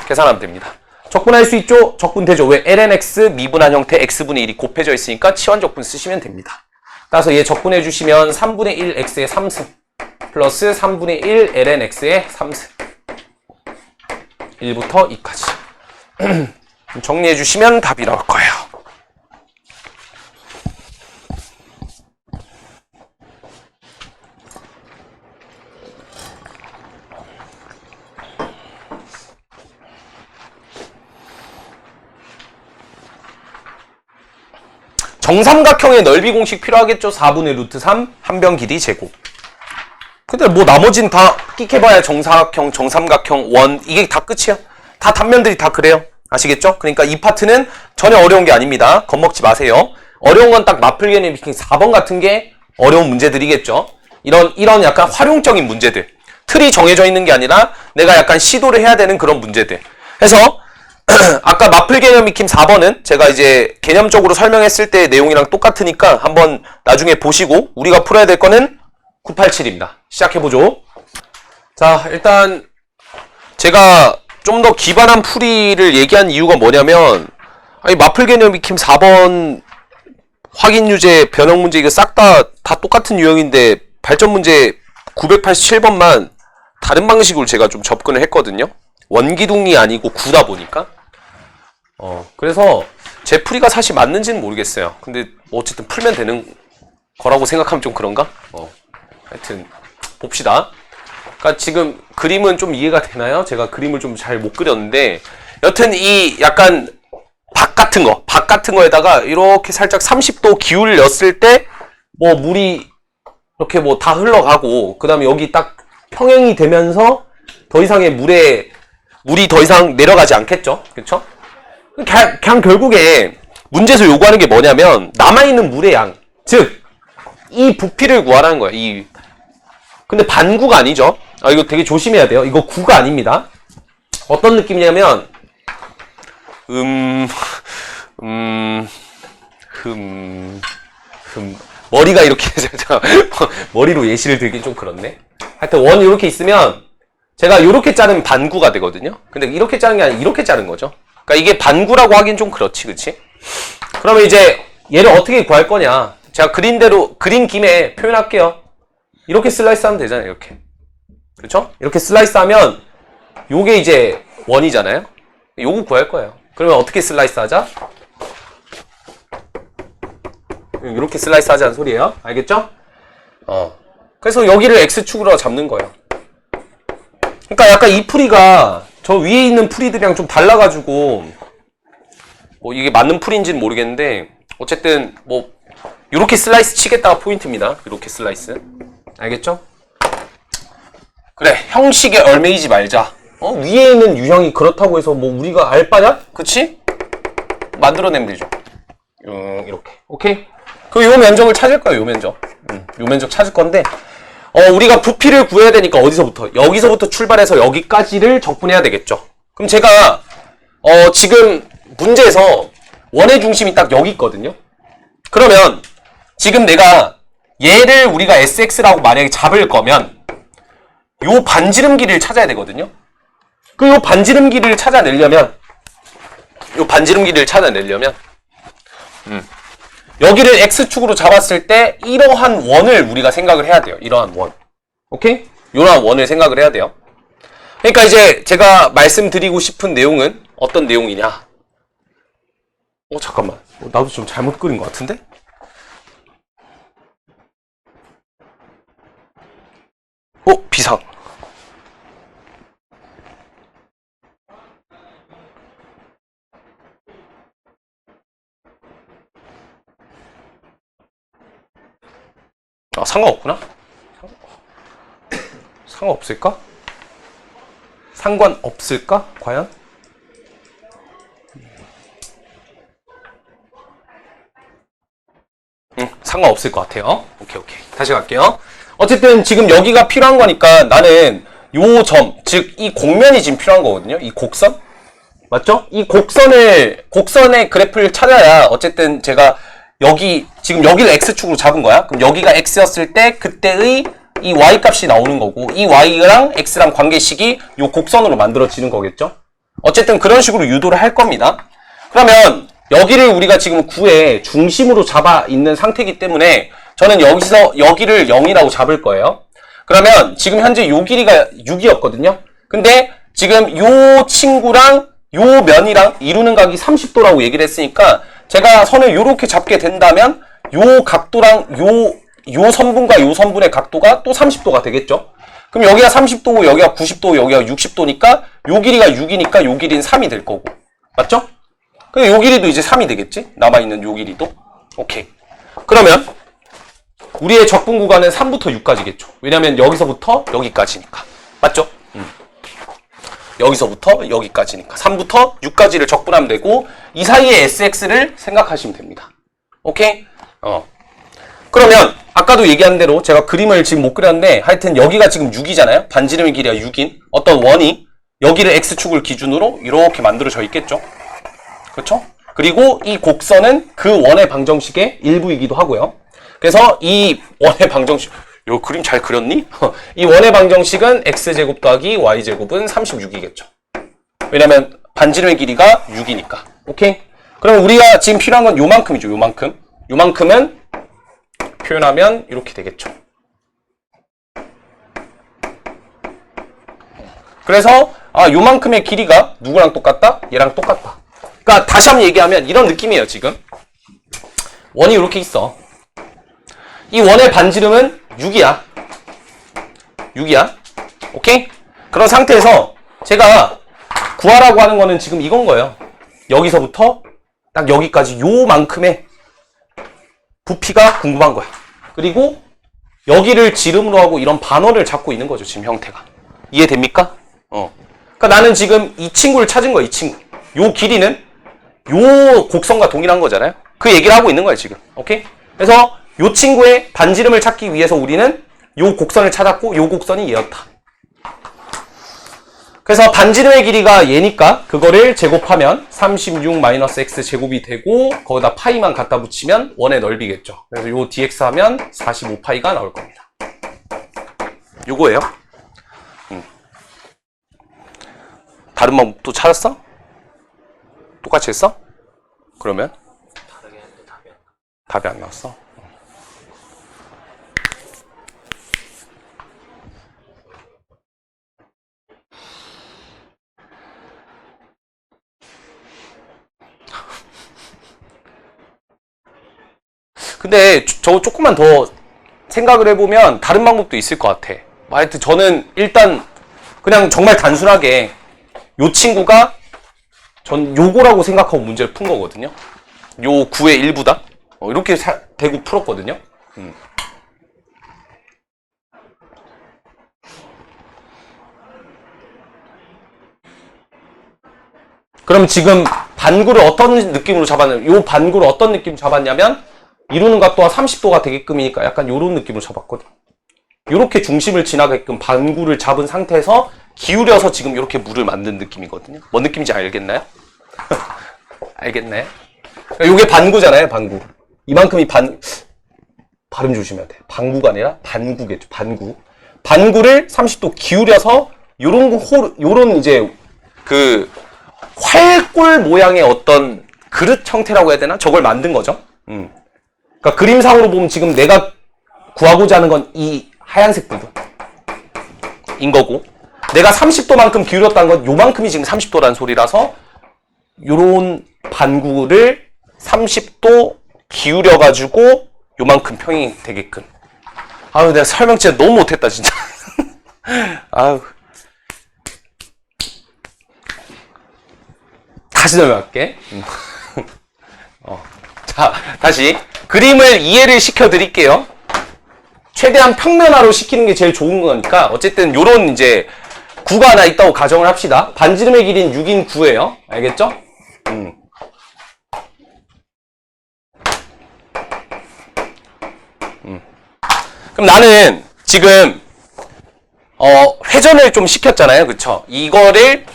계산하면 됩니다. 적분할 수 있죠? 적분되죠. 왜? lnx 미분한 형태 x분의 1이 곱해져 있으니까 치환적분 쓰시면 됩니다. 따라서 얘 적분해 주시면 3분의 1 x의 3승 플러스 3분의 1 lnx의 3승 1부터 2까지 정리해 주시면 답이 나올 거예요. 정삼각형의 넓이 공식 필요하겠죠? 4분의 루트 3 한 변 길이 제곱. 근데 뭐 나머지는 다 끽해봐야 정사각형, 정삼각형, 원 이게 다 끝이야. 다 단면들이 다 그래요. 아시겠죠? 그러니까 이 파트는 전혀 어려운 게 아닙니다. 겁먹지 마세요. 어려운 건 딱 마플 개념 4번 같은 게 어려운 문제들이겠죠. 이런 약간 활용적인 문제들. 틀이 정해져 있는 게 아니라 내가 약간 시도를 해야 되는 그런 문제들. 그래서 아까 마플 개념 익힘 4번은 제가 이제 개념적으로 설명했을 때 내용이랑 똑같으니까 한번 나중에 보시고 우리가 풀어야 될 거는 987입니다. 시작해보죠. 자, 일단 제가 좀 더 기반한 풀이를 얘기한 이유가 뭐냐면 마플 개념 익힘 4번 확인 유제, 변형 문제 이거 싹 다 똑같은 유형인데 발전 문제 987번만 다른 방식으로 제가 좀 접근을 했거든요. 원기둥이 아니고 구다 보니까. 그래서 제 풀이가 사실 맞는지는 모르겠어요. 근데 뭐 어쨌든 풀면 되는 거라고 생각하면 좀 그런가? 하여튼 봅시다. 그러니까 지금 그림은 좀 이해가 되나요? 제가 그림을 좀 잘 못 그렸는데 여튼 이 약간 박 같은 거에다가 이렇게 살짝 30도 기울였을 때 뭐 물이 이렇게 뭐 다 흘러가고 그 다음에 여기 딱 평행이 되면서 더 이상의 물이 더 이상 내려가지 않겠죠? 그쵸? 그냥 결국에 문제에서 요구하는 게 뭐냐면 남아있는 물의 양, 즉 이 부피를 구하라는 거야. 근데 반구가 아니죠. 이거 되게 조심해야 돼요. 이거 구가 아닙니다. 어떤 느낌이냐면, 머리가 이렇게, 머리로 예시를 들긴 좀 그렇네. 하여튼 원 이렇게 있으면, 제가 이렇게 자르면 반구가 되거든요. 근데 이렇게 자른 게 아니라 이렇게 자른 거죠. 그러니까 이게 반구라고 하긴 좀 그렇지, 그치? 그러면 이제 얘를 어떻게 구할 거냐? 제가 그린 김에 표현할게요. 이렇게 슬라이스 하면 되잖아요, 이렇게. 그렇죠? 이렇게 슬라이스 하면 요게 이제 원이잖아요. 요거 구할 거예요. 그러면 어떻게 슬라이스 하자? 이렇게 슬라이스 하자는 소리예요. 알겠죠? 그래서 여기를 X축으로 잡는 거예요. 그러니까 약간 이 풀이가 저 위에 있는 풀이들이랑 좀 달라가지고 뭐 이게 맞는 풀인지는 모르겠는데 어쨌든 뭐 이렇게 슬라이스 치겠다가 포인트입니다. 이렇게 슬라이스. 알겠죠? 그래, 형식에 얽매이지 말자. 위에 있는 유형이 그렇다고 해서 뭐 우리가 알 바냐? 그치? 만들어내면 되죠. 이렇게. 오케이? 요 면적을 찾을 거예요, 요 면적. 요 면적 찾을 건데 우리가 부피를 구해야 되니까 어디서부터? 여기서부터 출발해서 여기까지를 적분해야 되겠죠. 그럼 제가 지금 문제에서 원의 중심이 딱 여기 있거든요. 그러면 지금 내가 얘를 우리가 SX라고 만약에 잡을 거면 요 반지름길이를 찾아야 되거든요. 요 반지름길이를 찾아내려면 여기를 X축으로 잡았을 때 이러한 원을 우리가 생각을 해야 돼요. 이러한 원. 오케이? 이러한 원을 생각을 해야 돼요. 그러니까 이제 제가 말씀드리고 싶은 내용은 어떤 내용이냐? 잠깐만. 나도 좀 잘못 그린 것 같은데? 비상. 상관없구나? 상관없을까? 상관없을까? 과연? 상관없을 것 같아요. 오케이. 다시 갈게요. 어쨌든 지금 여기가 필요한 거니까 나는 요 점, 즉 이 곡면이 지금 필요한 거거든요. 이 곡선? 맞죠? 이 곡선의 그래프를 찾아야 어쨌든 제가 지금 여기를 X축으로 잡은 거야. 그럼 여기가 X였을 때 그때의 이 Y값이 나오는 거고 이 Y랑 X랑 관계식이 요 곡선으로 만들어지는 거겠죠? 어쨌든 그런 식으로 유도를 할 겁니다. 그러면 여기를 우리가 지금 구의 중심으로 잡아 있는 상태이기 때문에 저는 여기를 0이라고 잡을 거예요. 그러면 지금 현재 요 길이가 6이었거든요. 근데 지금 요 친구랑 요 면이랑 이루는 각이 30도라고 얘기를 했으니까 제가 선을 요렇게 잡게 된다면 요 각도랑 요 선분과 요 선분의 각도가 또 30도가 되겠죠. 그럼 여기가 30도고 여기가 90도고 여기가 60도니까 요 길이가 6이니까 요 길이는 3이 될 거고. 맞죠? 근데 요 길이도 이제 3이 되겠지? 남아있는 요 길이도. 오케이. 그러면 우리의 적분 구간은 3부터 6까지겠죠. 왜냐면 여기서부터 여기까지니까. 맞죠? 여기서부터 여기까지니까 3부터 6까지를 적분하면 되고 이 사이에 SX를 생각하시면 됩니다. 오케이? 그러면 아까도 얘기한 대로 제가 그림을 지금 못 그렸는데 하여튼 여기가 지금 6이잖아요. 반지름의 길이가 6인 어떤 원이 여기를 X축을 기준으로 이렇게 만들어져 있겠죠. 그렇죠? 그리고 이 곡선은 그 원의 방정식의 일부이기도 하고요. 그래서 이 원의 방정식 요 그림 잘 그렸니? 이 원의 방정식은 x제곱 더하기 y제곱은 36이겠죠. 왜냐면 반지름의 길이가 6이니까. 오케이? 그럼 우리가 지금 필요한 건 요만큼이죠. 요만큼. 요만큼은 표현하면 이렇게 되겠죠. 그래서 요만큼의 길이가 누구랑 똑같다? 얘랑 똑같다. 그러니까 다시 한번 얘기하면 이런 느낌이에요. 지금 원이 이렇게 있어. 이 원의 반지름은 6이야. 6이야. 오케이? 그런 상태에서 제가 구하라고 하는 거는 지금 이건 거예요. 여기서부터 딱 여기까지 요만큼의 부피가 궁금한 거야. 그리고 여기를 지름으로 하고 이런 반원을 잡고 있는 거죠. 지금 형태가. 이해됩니까? 그러니까 나는 지금 이 친구를 찾은 거야. 이 친구. 요 길이는 요 곡선과 동일한 거잖아요. 그 얘기를 하고 있는 거야. 지금. 오케이? 그래서 요 친구의 반지름을 찾기 위해서 우리는 요 곡선을 찾았고 요 곡선이 얘였다. 그래서 반지름의 길이가 얘니까 그거를 제곱하면 36-x 제곱이 되고 거기다 파이만 갖다 붙이면 원의 넓이겠죠. 그래서 요 dx 하면 45파이가 나올 겁니다. 요거예요. 다른 방법 또 찾았어? 똑같이 했어? 그러면? 답이 안 나왔어? 근데 저 조금만 더 생각을 해보면 다른 방법도 있을 것 같아. 하여튼 저는 일단 그냥 정말 단순하게 요 친구가 전 요거라고 생각하고 문제를 푼 거거든요. 요 구의 일부다. 이렇게 대고 풀었거든요. 그럼 지금 반구를 어떤 느낌으로 잡았냐면 요 반구를 어떤 느낌 잡았냐면 이루는 각도가 30도가 되게끔이니까 약간 요런 느낌으로 잡았거든. 요렇게 중심을 지나게끔 반구를 잡은 상태에서 기울여서 지금 이렇게 물을 만든 느낌이거든요. 뭔 느낌인지 알겠나요? 알겠나요? 요게 반구잖아요, 반구. 이만큼이 발음 조심해야 돼. 반구가 아니라 반구겠죠, 반구. 반구를 30도 기울여서 요런 이제 그 활골 모양의 어떤 그릇 형태라고 해야 되나? 저걸 만든 거죠. 그러니까 그림상으로 보면 지금 내가 구하고자 하는 건 이 하얀색 부분인 거고 내가 30도만큼 기울였다는 건 요만큼이 지금 30도라는 소리라서 요런 반구를 30도 기울여가지고 요만큼 평이 되게끔. 아유, 내가 설명 진짜 너무 못했다, 진짜. 아유. 다시 설명할게. 자, 다시. 그림을 이해를 시켜드릴게요. 최대한 평면화로 시키는 게 제일 좋은 거니까, 어쨌든 요런 이제 구가 하나 있다고 가정을 합시다. 반지름의 길이는 6인 9예요. 알겠죠? 그럼 나는 지금 회전을 좀 시켰잖아요. 그쵸? 이거를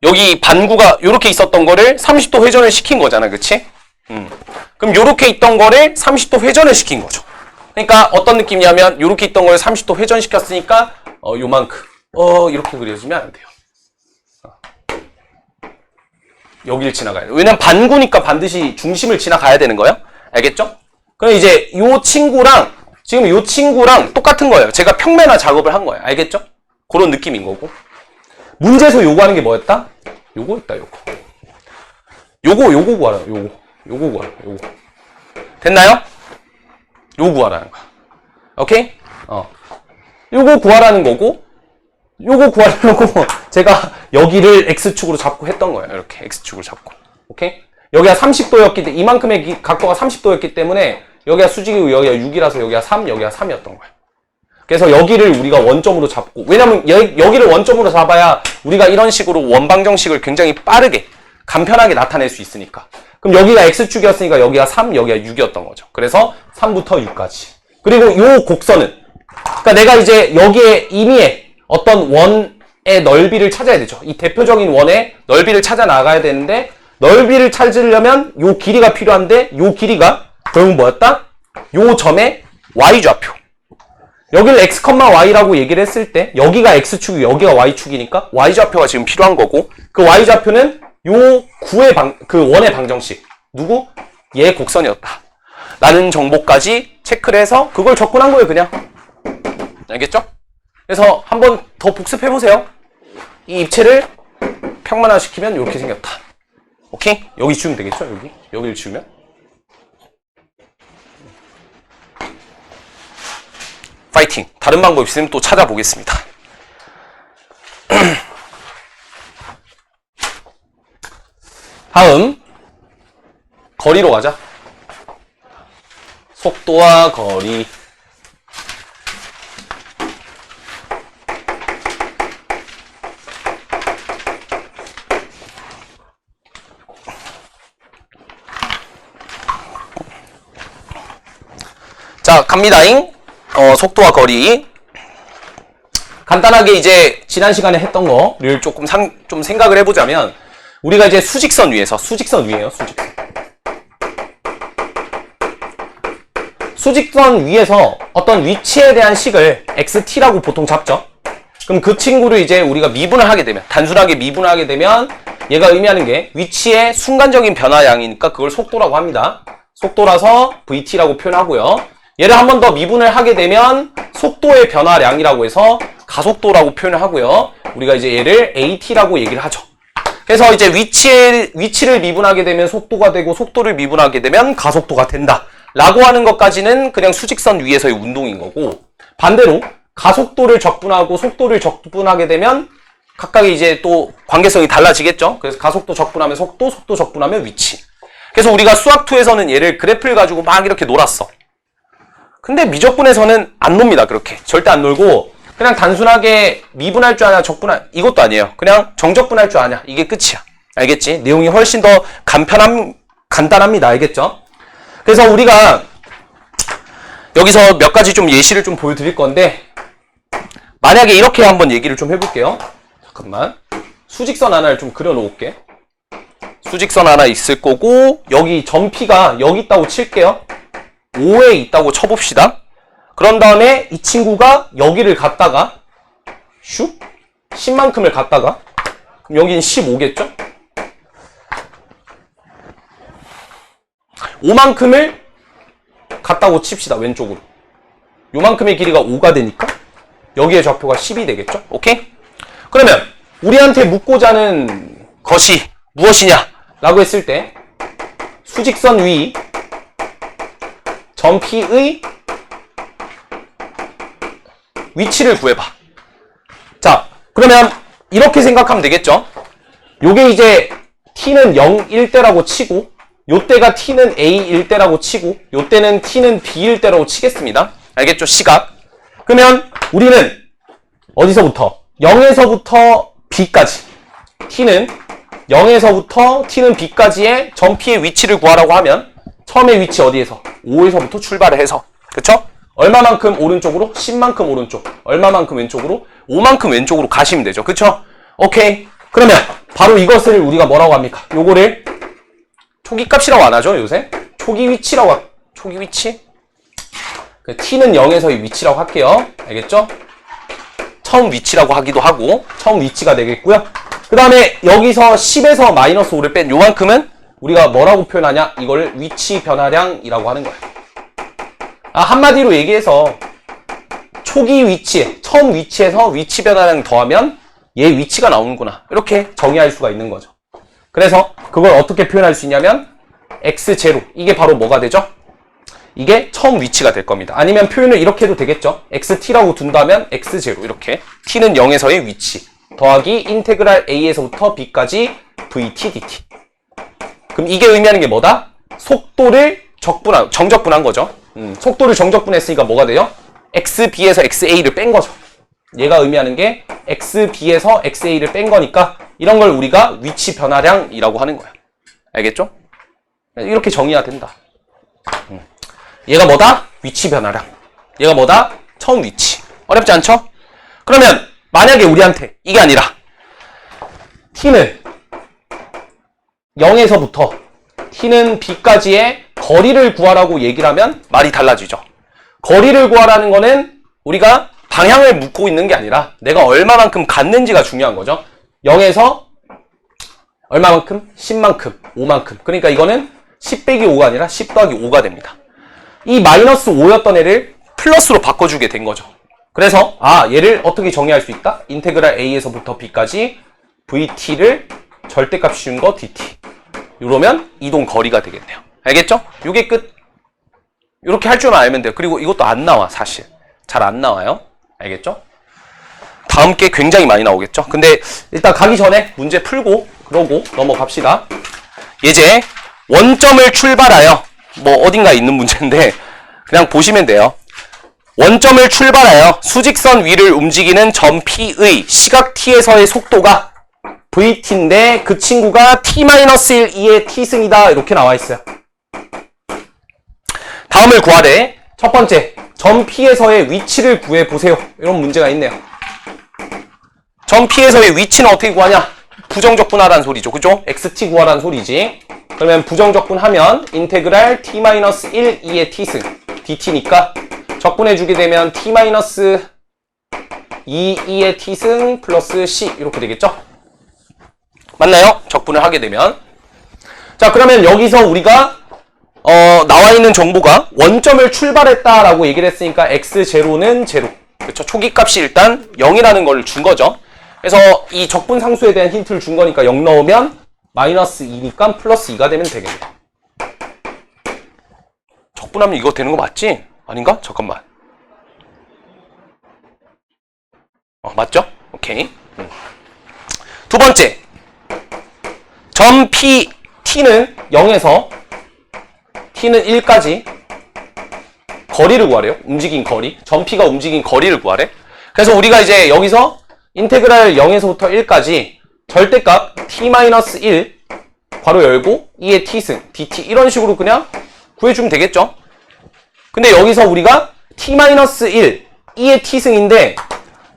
여기 반구가 요렇게 있었던 거를 30도 회전을 시킨 거잖아. 그치? 그럼 요렇게 있던 거를 30도 회전을 시킨 거죠. 그러니까 어떤 느낌이냐면 요렇게 있던 걸 30도 회전시켰으니까 요만큼 이렇게 그려지면 안 돼요. 여기를 지나가야 돼요. 왜냐면 반구니까 반드시 중심을 지나가야 되는 거예요. 알겠죠? 그럼 이제 요 친구랑 지금 요 친구랑 똑같은 거예요. 제가 평면화 작업을 한 거예요. 알겠죠? 그런 느낌인 거고. 문제에서 요구하는 게 뭐였다? 요거였다, 요거. 요거 구하라. 요거 구하라. 요거. 됐나요? 요거 구하라는 거야. 오케이? 요거 구하라는 거고, 요거 구하려고 제가 여기를 X축으로 잡고 했던 거예요. 이렇게 X축을 잡고. 오케이? 여기가 30도였기 때문에, 이만큼의 각도가 30도였기 때문에, 여기가 수직이고, 여기가 6이라서 여기가 3, 여기가 3이었던 거예요. 그래서 여기를 우리가 원점으로 잡고, 왜냐면 여기를 원점으로 잡아야 우리가 이런 식으로 원방정식을 굉장히 빠르게, 간편하게 나타낼 수 있으니까. 그럼 여기가 X축이었으니까 여기가 3, 여기가 6이었던 거죠. 그래서 3부터 6까지. 그리고 요 곡선은, 그러니까 내가 이제 여기에 임의의 어떤 원의 넓이를 찾아야 되죠. 이 대표적인 원의 넓이를 찾아 나가야 되는데, 넓이를 찾으려면 요 길이가 필요한데, 요 길이가 결국 뭐였다? 요 점의 Y좌표. 여기를 x, y라고 얘기를 했을 때 여기가 x축이고 여기가 y축이니까 y좌표가 지금 필요한 거고 그 y좌표는 요 구의 그 원의 방정식 누구? 얘 곡선이었다 라는 정보까지 체크를 해서 그걸 접근한 거예요. 그냥 알겠죠? 그래서 한번 더 복습해보세요. 이 입체를 평면화시키면 이렇게 생겼다. 오케이? 여기 지우면 되겠죠? 여기를 지우면 파이팅! 다른 방법 있으면 또 찾아보겠습니다. 다음 거리로 가자. 속도와 거리. 자, 갑니다잉. 속도와 거리. 간단하게 이제 지난 시간에 했던 거를 좀 생각을 해보자면, 우리가 이제 수직선 위에서, 수직선 위에서 어떤 위치에 대한 식을 xt라고 보통 잡죠. 그럼 그 친구를 이제 우리가 미분을 하게 되면, 단순하게 미분을 하게 되면 얘가 의미하는 게 위치의 순간적인 변화량이니까 그걸 속도라고 합니다. 속도라서 vt라고 표현하고요. 얘를 한 번 더 미분을 하게 되면 속도의 변화량이라고 해서 가속도라고 표현을 하고요. 우리가 이제 얘를 at라고 얘기를 하죠. 그래서 이제 위치를 미분하게 되면 속도가 되고, 속도를 미분하게 되면 가속도가 된다 라고 하는 것까지는 그냥 수직선 위에서의 운동인 거고, 반대로 가속도를 적분하고 속도를 적분하게 되면 각각의 이제 또 관계성이 달라지겠죠. 그래서 가속도 적분하면 속도, 속도 적분하면 위치. 그래서 우리가 수학2에서는 얘를 그래프를 가지고 막 이렇게 놀았어. 근데 미적분에서는 안 놉니다. 그렇게 절대 안 놀고 그냥 단순하게 미분할 줄 아냐, 적분할, 이것도 아니에요. 그냥 정적분할 줄 아냐, 이게 끝이야. 알겠지? 내용이 훨씬 더 간단합니다. 알겠죠? 그래서 우리가 여기서 몇 가지 좀 예시를 좀 보여드릴 건데, 만약에 이렇게 한번 얘기를 좀 해볼게요. 잠깐만. 수직선 하나를 좀 그려놓을게. 수직선 하나 있을 거고, 여기 점 P가 여기 있다고 칠게요. 5에 있다고 쳐봅시다. 그런 다음에 이 친구가 여기를 갔다가 슉 10만큼을 갔다가, 그럼 여기는 15겠죠? 5만큼을 갔다고 칩시다. 왼쪽으로. 요만큼의 길이가 5가 되니까 여기에 좌표가 10이 되겠죠? 오케이? 그러면 우리한테 묻고자 하는 것이 무엇이냐 라고 했을 때, 수직선 위 점 P의 위치를 구해봐. 자, 그러면 이렇게 생각하면 되겠죠? 요게 이제 t는 0일 때라고 치고, 요때가 t는 a일 때라고 치고, 요때는 t는 b일 때라고 치겠습니다. 알겠죠? 시각. 그러면 우리는 어디서부터? 0에서부터 b까지, t는 0에서부터 t는 b까지의 점 P의 위치를 구하라고 하면, 처음에 위치 어디에서? 5에서부터 출발을 해서, 그쵸? 얼마만큼 오른쪽으로? 10만큼 오른쪽. 얼마만큼 왼쪽으로? 5만큼 왼쪽으로 가시면 되죠. 그쵸? 오케이. 그러면 바로 이것을 우리가 뭐라고 합니까? 요거를 초기값이라고 안 하죠, 요새? 초기 위치라고, 초기 위치? t는 0에서의 위치라고 할게요. 알겠죠? 처음 위치라고 하기도 하고, 처음 위치가 되겠고요. 그 다음에 여기서 10에서 마이너스 5를 뺀 요만큼은 우리가 뭐라고 표현하냐? 이걸 위치 변화량이라고 하는 거야. 한마디로 얘기해서 초기 위치에, 처음 위치에서 위치 변화량 더하면 얘 위치가 나오는구나, 이렇게 정의할 수가 있는 거죠. 그래서 그걸 어떻게 표현할 수 있냐면 x0, 이게 바로 뭐가 되죠? 이게 처음 위치가 될 겁니다. 아니면 표현을 이렇게 해도 되겠죠? xt라고 둔다면 x0, 이렇게 t는 0에서의 위치 더하기 인테그랄 a에서부터 b까지 vt dt. 그럼 이게 의미하는 게 뭐다? 속도를 정적분한 거죠. 속도를 정적분했으니까 뭐가 돼요? xb에서 xa를 뺀 거죠. 얘가 의미하는 게 xb에서 xa를 뺀 거니까 이런 걸 우리가 위치 변화량이라고 하는 거야. 알겠죠? 이렇게 정의가 된다. 얘가 뭐다? 위치 변화량. 얘가 뭐다? 처음 위치. 어렵지 않죠? 그러면 만약에 우리한테 이게 아니라 t는 0에서부터 t는 b까지의 거리를 구하라고 얘기를 하면 말이 달라지죠. 거리를 구하라는 거는 우리가 방향을 묻고 있는 게 아니라 내가 얼마만큼 갔는지가 중요한 거죠. 0에서 얼마만큼? 10만큼, 5만큼. 그러니까 이거는 10 빼기 5가 아니라 10 더하기 5가 됩니다. 이 마이너스 5였던 애를 플러스로 바꿔주게 된 거죠. 그래서 얘를 어떻게 정의할 수 있다? 인테그랄 a에서부터 b까지 vt를 절대값 씌운 거 dt. 이러면 이동 거리가 되겠네요. 알겠죠? 요게 끝. 이렇게 할 줄만 알면 돼요. 그리고 이것도 안 나와, 사실. 잘 안 나와요. 알겠죠? 다음 게 굉장히 많이 나오겠죠? 근데 일단 가기 전에 문제 풀고 그러고 넘어갑시다. 이제 원점을 출발하여, 뭐 어딘가에 있는 문제인데 그냥 보시면 돼요. 원점을 출발하여 수직선 위를 움직이는 점 P의 시각 t에서의 속도가 vt인데 그 친구가 t-1 2의 t승이다, 이렇게 나와 있어요. 다음을 구하되 첫 번째, 점 P에서의 위치를 구해보세요. 이런 문제가 있네요. 점 P에서의 위치는 어떻게 구하냐? 부정적분하라는 소리죠. 그죠? xt 구하라는 소리지. 그러면 부정적분하면 인테그랄 t-1 2의 t승 dt니까 적분해주게 되면 t-2 2의 t승 플러스 c 이렇게 되겠죠? 맞나요? 적분을 하게 되면. 자, 그러면 여기서 우리가 나와 있는 정보가 원점을 출발했다라고 얘기를 했으니까 x0는 0. 그렇죠? 초기값이 일단 0이라는 걸 준 거죠. 그래서 이 적분 상수에 대한 힌트를 준 거니까 0 넣으면 마이너스 2니까 플러스 2가 되면 되겠네요. 적분하면 이거 되는 거 맞지? 아닌가? 잠깐만. 맞죠? 오케이. 두 번째. 점 P, T는 0에서 T는 1까지 거리를 구하래요. 움직인 거리. 점 P가 움직인 거리를 구하래. 그래서 우리가 이제 여기서 인테그랄 0에서부터 1까지 절대값 t-1 괄호 열고 2의 t승 dt 이런 식으로 그냥 구해주면 되겠죠. 근데 여기서 우리가 t-1 2의 t승인데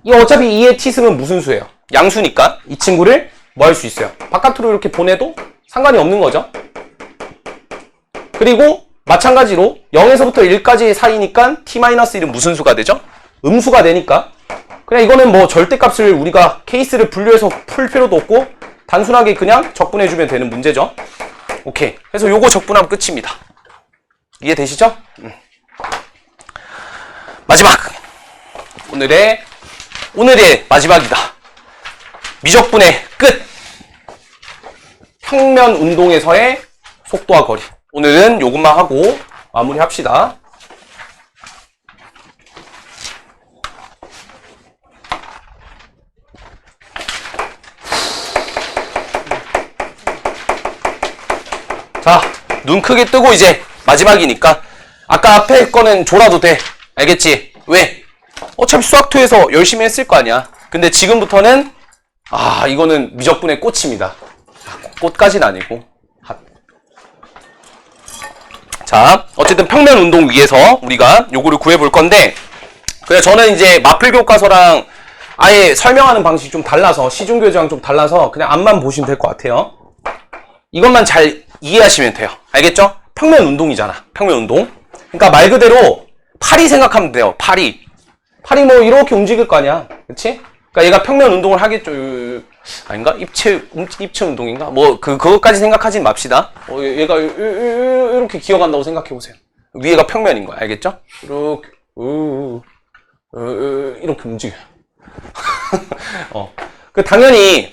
이 어차피 2의 t승은 무슨 수예요? 양수니까 이 친구를 뭐 할 수 있어요? 바깥으로 이렇게 보내도 상관이 없는 거죠. 그리고 마찬가지로 0에서부터 1까지 사이니까 t-1은 무슨 수가 되죠? 음수가 되니까 그냥 이거는 뭐 절대값을 우리가 케이스를 분류해서 풀 필요도 없고 단순하게 그냥 적분해주면 되는 문제죠. 오케이. 그래서 요거 적분하면 끝입니다. 이해되시죠? 마지막! 오늘의 마지막이다. 미적분의 끝! 평면 운동에서의 속도와 거리. 오늘은 요것만 하고 마무리합시다. 자, 눈 크게 뜨고 이제 마지막이니까 아까 앞에 거는 졸아도 돼. 알겠지? 왜? 어차피 수학2에서 열심히 했을 거 아니야. 근데 지금부터는 이거는 미적분의 꽃입니다. 꽃까지는 아니고 자, 어쨌든 평면 운동 위에서 우리가 요거를 구해볼 건데 그래 저는 이제 마플 교과서랑 아예 설명하는 방식이 좀 달라서 시중교재랑 좀 달라서 그냥 앞만 보시면 될 것 같아요. 이것만 잘 이해하시면 돼요. 알겠죠? 평면 운동이잖아. 평면 운동. 그러니까 말 그대로 팔이 생각하면 돼요. 팔이 뭐 이렇게 움직일 거 아니야. 그치? 그러니까 얘가 평면 운동을 하겠죠. 아닌가? 입체 운동인가? 뭐 그것까지 생각하진 맙시다. 얘가 이렇게 기어간다고 생각해 보세요. 위에가 평면인 거야. 알겠죠? 이렇게 이렇게 움직여. 당연히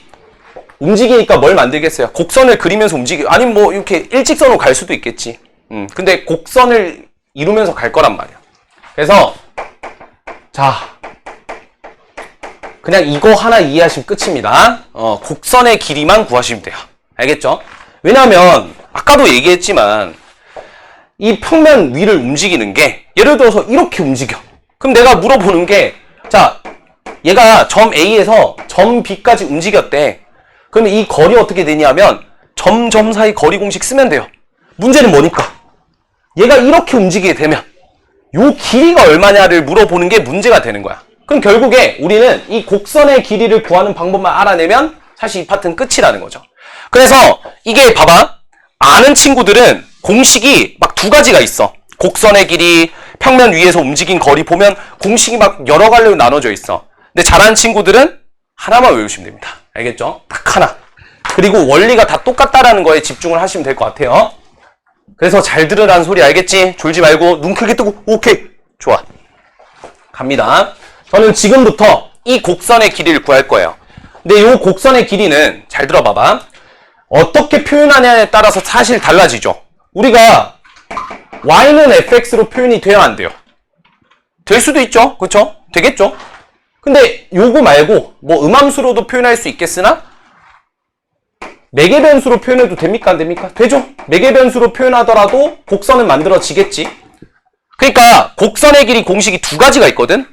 움직이니까 뭘 만들겠어요? 곡선을 그리면서 아니면 뭐 이렇게 일직선으로 갈 수도 있겠지. 근데 곡선을 이루면서 갈 거란 말이야. 그래서 자, 그냥 이거 하나 이해하시면 끝입니다. 곡선의 길이만 구하시면 돼요. 알겠죠? 왜냐면 아까도 얘기했지만 이 평면 위를 움직이는 게 예를 들어서 이렇게 움직여. 그럼 내가 물어보는 게 자, 얘가 점 A에서 점 B까지 움직였대. 그러면 이 거리 어떻게 되냐면 점 사이 거리 공식 쓰면 돼요. 문제는 뭐니까? 얘가 이렇게 움직이게 되면 요 길이가 얼마냐를 물어보는 게 문제가 되는 거야. 그럼 결국에 우리는 이 곡선의 길이를 구하는 방법만 알아내면 사실 이 파트는 끝이라는 거죠. 그래서 이게 봐봐. 아는 친구들은 공식이 막 두 가지가 있어. 곡선의 길이, 평면 위에서 움직인 거리 보면 공식이 막 여러 갈래로 나눠져 있어. 근데 잘하는 친구들은 하나만 외우시면 됩니다. 알겠죠? 딱 하나. 그리고 원리가 다 똑같다라는 거에 집중을 하시면 될 것 같아요. 그래서 잘 들으라는 소리 알겠지? 졸지 말고 눈 크게 뜨고 오케이. 좋아. 갑니다. 저는 지금부터 이 곡선의 길이를 구할 거예요. 근데 이 곡선의 길이는 잘 들어봐봐. 어떻게 표현하냐에 따라서 사실 달라지죠. 우리가 y는 fx로 표현이 돼야 안 돼요. 될 수도 있죠. 그쵸? 되겠죠? 근데 요거 말고 뭐 음함수로도 표현할 수 있겠으나 매개변수로 표현해도 됩니까? 안 됩니까? 되죠? 매개변수로 표현하더라도 곡선은 만들어지겠지. 그러니까 곡선의 길이 공식이 두 가지가 있거든.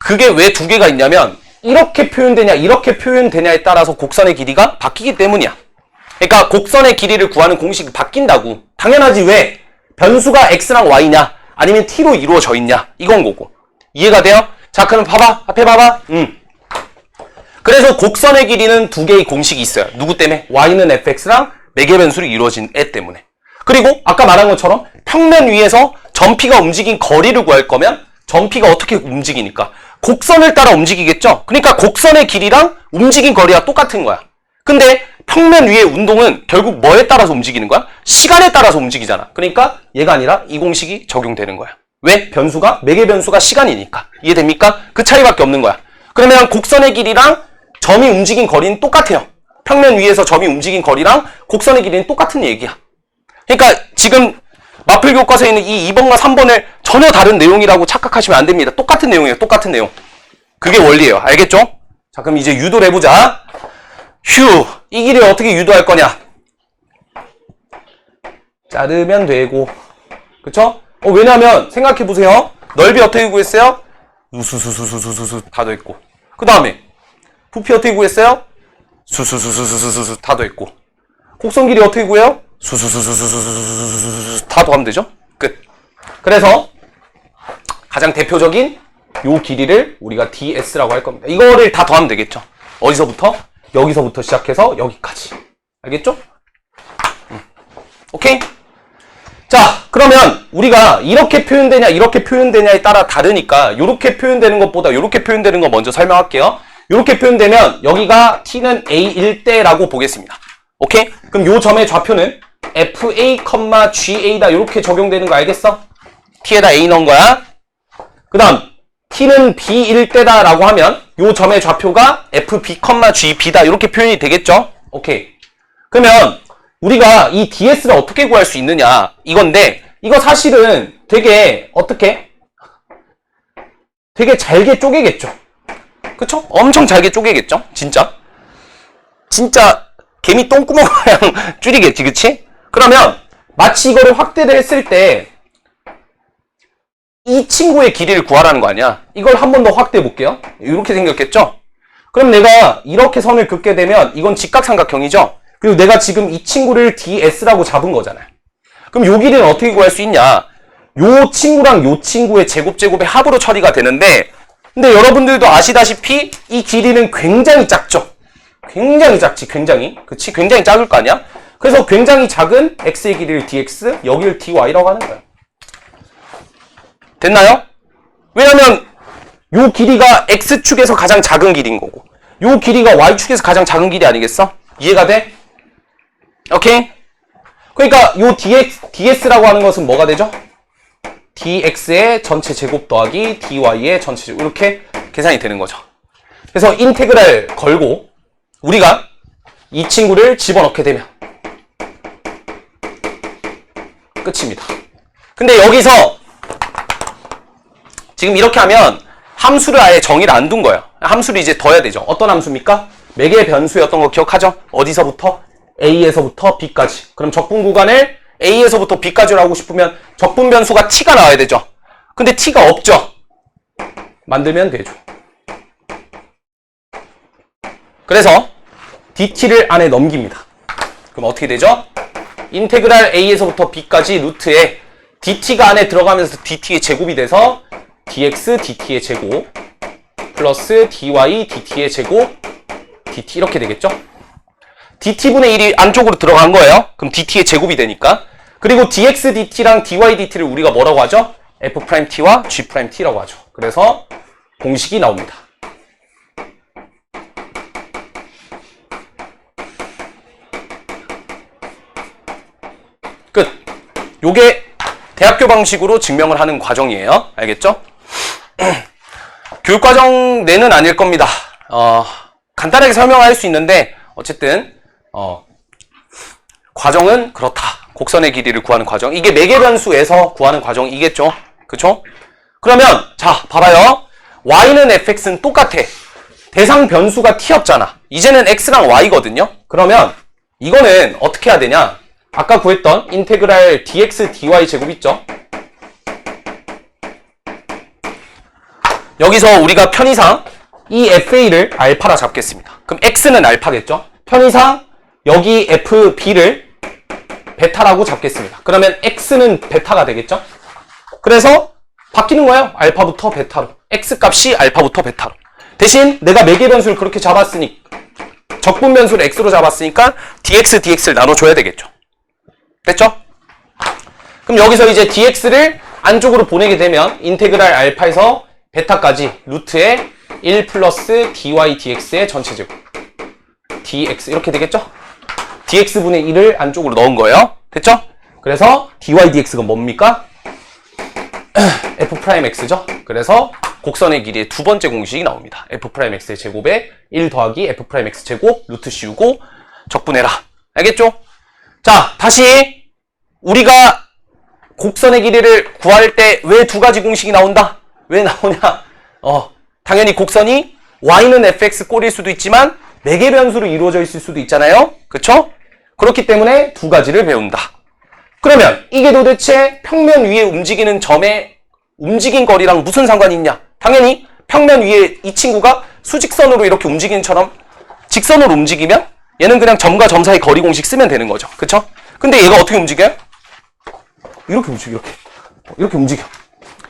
그게 왜 두 개가 있냐면 이렇게 표현되냐 이렇게 표현되냐에 따라서 곡선의 길이가 바뀌기 때문이야. 그러니까 곡선의 길이를 구하는 공식이 바뀐다고. 당연하지. 왜? 변수가 x랑 y냐 아니면 t로 이루어져 있냐 이건 거고. 이해가 돼요? 자, 그럼 봐봐. 앞에 봐봐. 그래서 곡선의 길이는 두 개의 공식이 있어요. 누구 때문에? y는 fx랑 매개 변수로 이루어진 애 때문에. 그리고 아까 말한 것처럼 평면 위에서 점피가 움직인 거리를 구할 거면 점피가 어떻게 움직이니까? 곡선을 따라 움직이겠죠? 그러니까 곡선의 길이랑 움직인 거리가 똑같은 거야. 근데 평면 위의 운동은 결국 뭐에 따라서 움직이는 거야? 시간에 따라서 움직이잖아. 그러니까 얘가 아니라 이 공식이 적용되는 거야. 왜? 변수가, 매개 변수가 시간이니까. 이해됩니까? 그 차이밖에 없는 거야. 그러면 곡선의 길이랑 점이 움직인 거리는 똑같아요. 평면 위에서 점이 움직인 거리랑 곡선의 길이는 똑같은 얘기야. 그러니까 지금 마플 교과서에 있는 이 2번과 3번을 전혀 다른 내용이라고 착각하시면 안 됩니다. 똑같은 내용이에요. 똑같은 내용. 그게 원리예요. 알겠죠? 자, 그럼 이제 유도를 해보자. 휴! 이 길이를 어떻게 유도할 거냐? 자르면 되고. 그쵸? 왜냐면 생각해보세요. 넓이 어떻게 구했어요? 우수수수수수수수 다 더했고. 그 다음에 부피 어떻게 구했어요? 수수수수수수수 다 더했고. 곡선 길이 어떻게 구해요? 수수수수수수수수수 다 더하면 되죠? 끝. 그래서 가장 대표적인 요 길이를 우리가 ds라고 할 겁니다. 이거를 다 더하면 되겠죠? 어디서부터? 여기서부터 시작해서 여기까지. 알겠죠? 오케이? 자, 그러면 우리가 이렇게 표현되냐 이렇게 표현되냐에 따라 다르니까 이렇게 표현되는 것보다 이렇게 표현되는 거 먼저 설명할게요. 이렇게 표현되면 여기가 t는 a일 때라고 보겠습니다. 오케이? 그럼 요 점의 좌표는 fa, ga다 이렇게 적용되는 거 알겠어? t에다 a 넣은 거야. 그 다음 t는 b일 때다 라고 하면 요 점의 좌표가 fb, gb다 이렇게 표현이 되겠죠? 오케이. 그러면 우리가 이 ds를 어떻게 구할 수 있느냐 이건데 이거 사실은 되게 어떻게? 되게 잘게 쪼개겠죠? 그쵸? 엄청 잘게 쪼개겠죠? 진짜 개미 똥구멍 모양 줄이겠지, 그치? 그러면 마치 이거를 확대를 했을 때 이 친구의 길이를 구하라는 거 아니야? 이걸 한 번 더 확대해 볼게요. 이렇게 생겼겠죠? 그럼 내가 이렇게 선을 긋게 되면 이건 직각삼각형이죠? 그리고 내가 지금 이 친구를 ds라고 잡은 거잖아요. 그럼 요 길이는 어떻게 구할 수 있냐? 요 친구랑 요 친구의 제곱의 합으로 처리가 되는데 근데 여러분들도 아시다시피 이 길이는 굉장히 작죠? 굉장히 작지, 굉장히. 그치? 굉장히 작을 거 아니야? 그래서 굉장히 작은 x의 길이를 dx, 여기를 dy라고 하는 거야. 됐나요? 왜냐면 요 길이가 x축에서 가장 작은 길이인 거고 요 길이가 y축에서 가장 작은 길이 아니겠어? 이해가 돼? 오케이? 그러니까 요 ds라고 하는 것은 뭐가 되죠? dx의 전체 제곱 더하기 dy의 전체 제곱 이렇게 계산이 되는 거죠. 그래서 인테그랄 걸고 우리가 이 친구를 집어넣게 되면 끝입니다. 근데 여기서 지금 이렇게 하면 함수를 아예 정의를 안 둔 거예요. 함수를 이제 더해야 되죠. 어떤 함수입니까? 매개 변수였던 거 기억하죠? 어디서부터? A에서부터 B까지. 그럼 적분 구간을 A에서부터 B까지로 하고 싶으면 적분 변수가 T가 나와야 되죠. 근데 T가 없죠. 만들면 되죠. 그래서 DT를 안에 넘깁니다. 그럼 어떻게 되죠? 인테그랄 A에서부터 B까지 루트에 DT가 안에 들어가면서 DT의 제곱이 돼서 dx dt의 제곱 플러스 dy dt의 제곱 dt 이렇게 되겠죠? dt분의 1이 안쪽으로 들어간 거예요. 그럼 dt의 제곱이 되니까. 그리고 dx dt랑 dy dt를 우리가 뭐라고 하죠? f't와 g't라고 하죠. 그래서 공식이 나옵니다. 끝. 요게 대학교 방식으로 증명을 하는 과정이에요. 알겠죠? 교육과정 내는 아닐 겁니다. 간단하게 설명할 수 있는데 어쨌든 과정은 그렇다. 곡선의 길이를 구하는 과정. 이게 매개변수에서 구하는 과정이겠죠? 그쵸? 그러면 자 봐봐요. y는 fx는 똑같아. 대상 변수가 t였잖아. 이제는 x랑 y거든요. 그러면 이거는 어떻게 해야 되냐? 아까 구했던 인테그랄 dx dy 제곱 있죠? 여기서 우리가 편의상 이 fa를 알파라 잡겠습니다. 그럼 x는 알파겠죠? 편의상 여기 fb를 베타라고 잡겠습니다. 그러면 x는 베타가 되겠죠? 그래서 바뀌는 거예요. 알파부터 베타로. x 값이 알파부터 베타로. 대신 내가 매개 변수를 그렇게 잡았으니 적분 변수를 x로 잡았으니까 dx, dx를 나눠줘야 되겠죠. 됐죠? 그럼 여기서 이제 dx를 안쪽으로 보내게 되면 인테그랄 알파에서 베타까지 루트에 1 플러스 dy dx의 전체 제곱 dx 이렇게 되겠죠? dx분의 1을 안쪽으로 넣은 거예요. 됐죠? 그래서 dy dx가 뭡니까? f'x죠? 그래서 곡선의 길이의 두 번째 공식이 나옵니다. f'x의 제곱에 1 더하기 f'x 제곱 루트 씌우고 적분해라. 알겠죠? 자, 다시 우리가 곡선의 길이를 구할 때 왜 두 가지 공식이 나온다? 왜 나오냐? 당연히 곡선이 y는 fx 꼴일 수도 있지만 매개 변수로 이루어져 있을 수도 있잖아요. 그쵸? 그렇기 때문에 두 가지를 배운다. 그러면 이게 도대체 평면 위에 움직이는 점의 움직인 거리랑 무슨 상관이 있냐? 당연히 평면 위에 이 친구가 수직선으로 이렇게 움직이는처럼 직선으로 움직이면 얘는 그냥 점과 점 사이 거리 공식 쓰면 되는 거죠. 그쵸? 근데 얘가 어떻게 움직여요? 이렇게 움직여, 이렇게 움직여.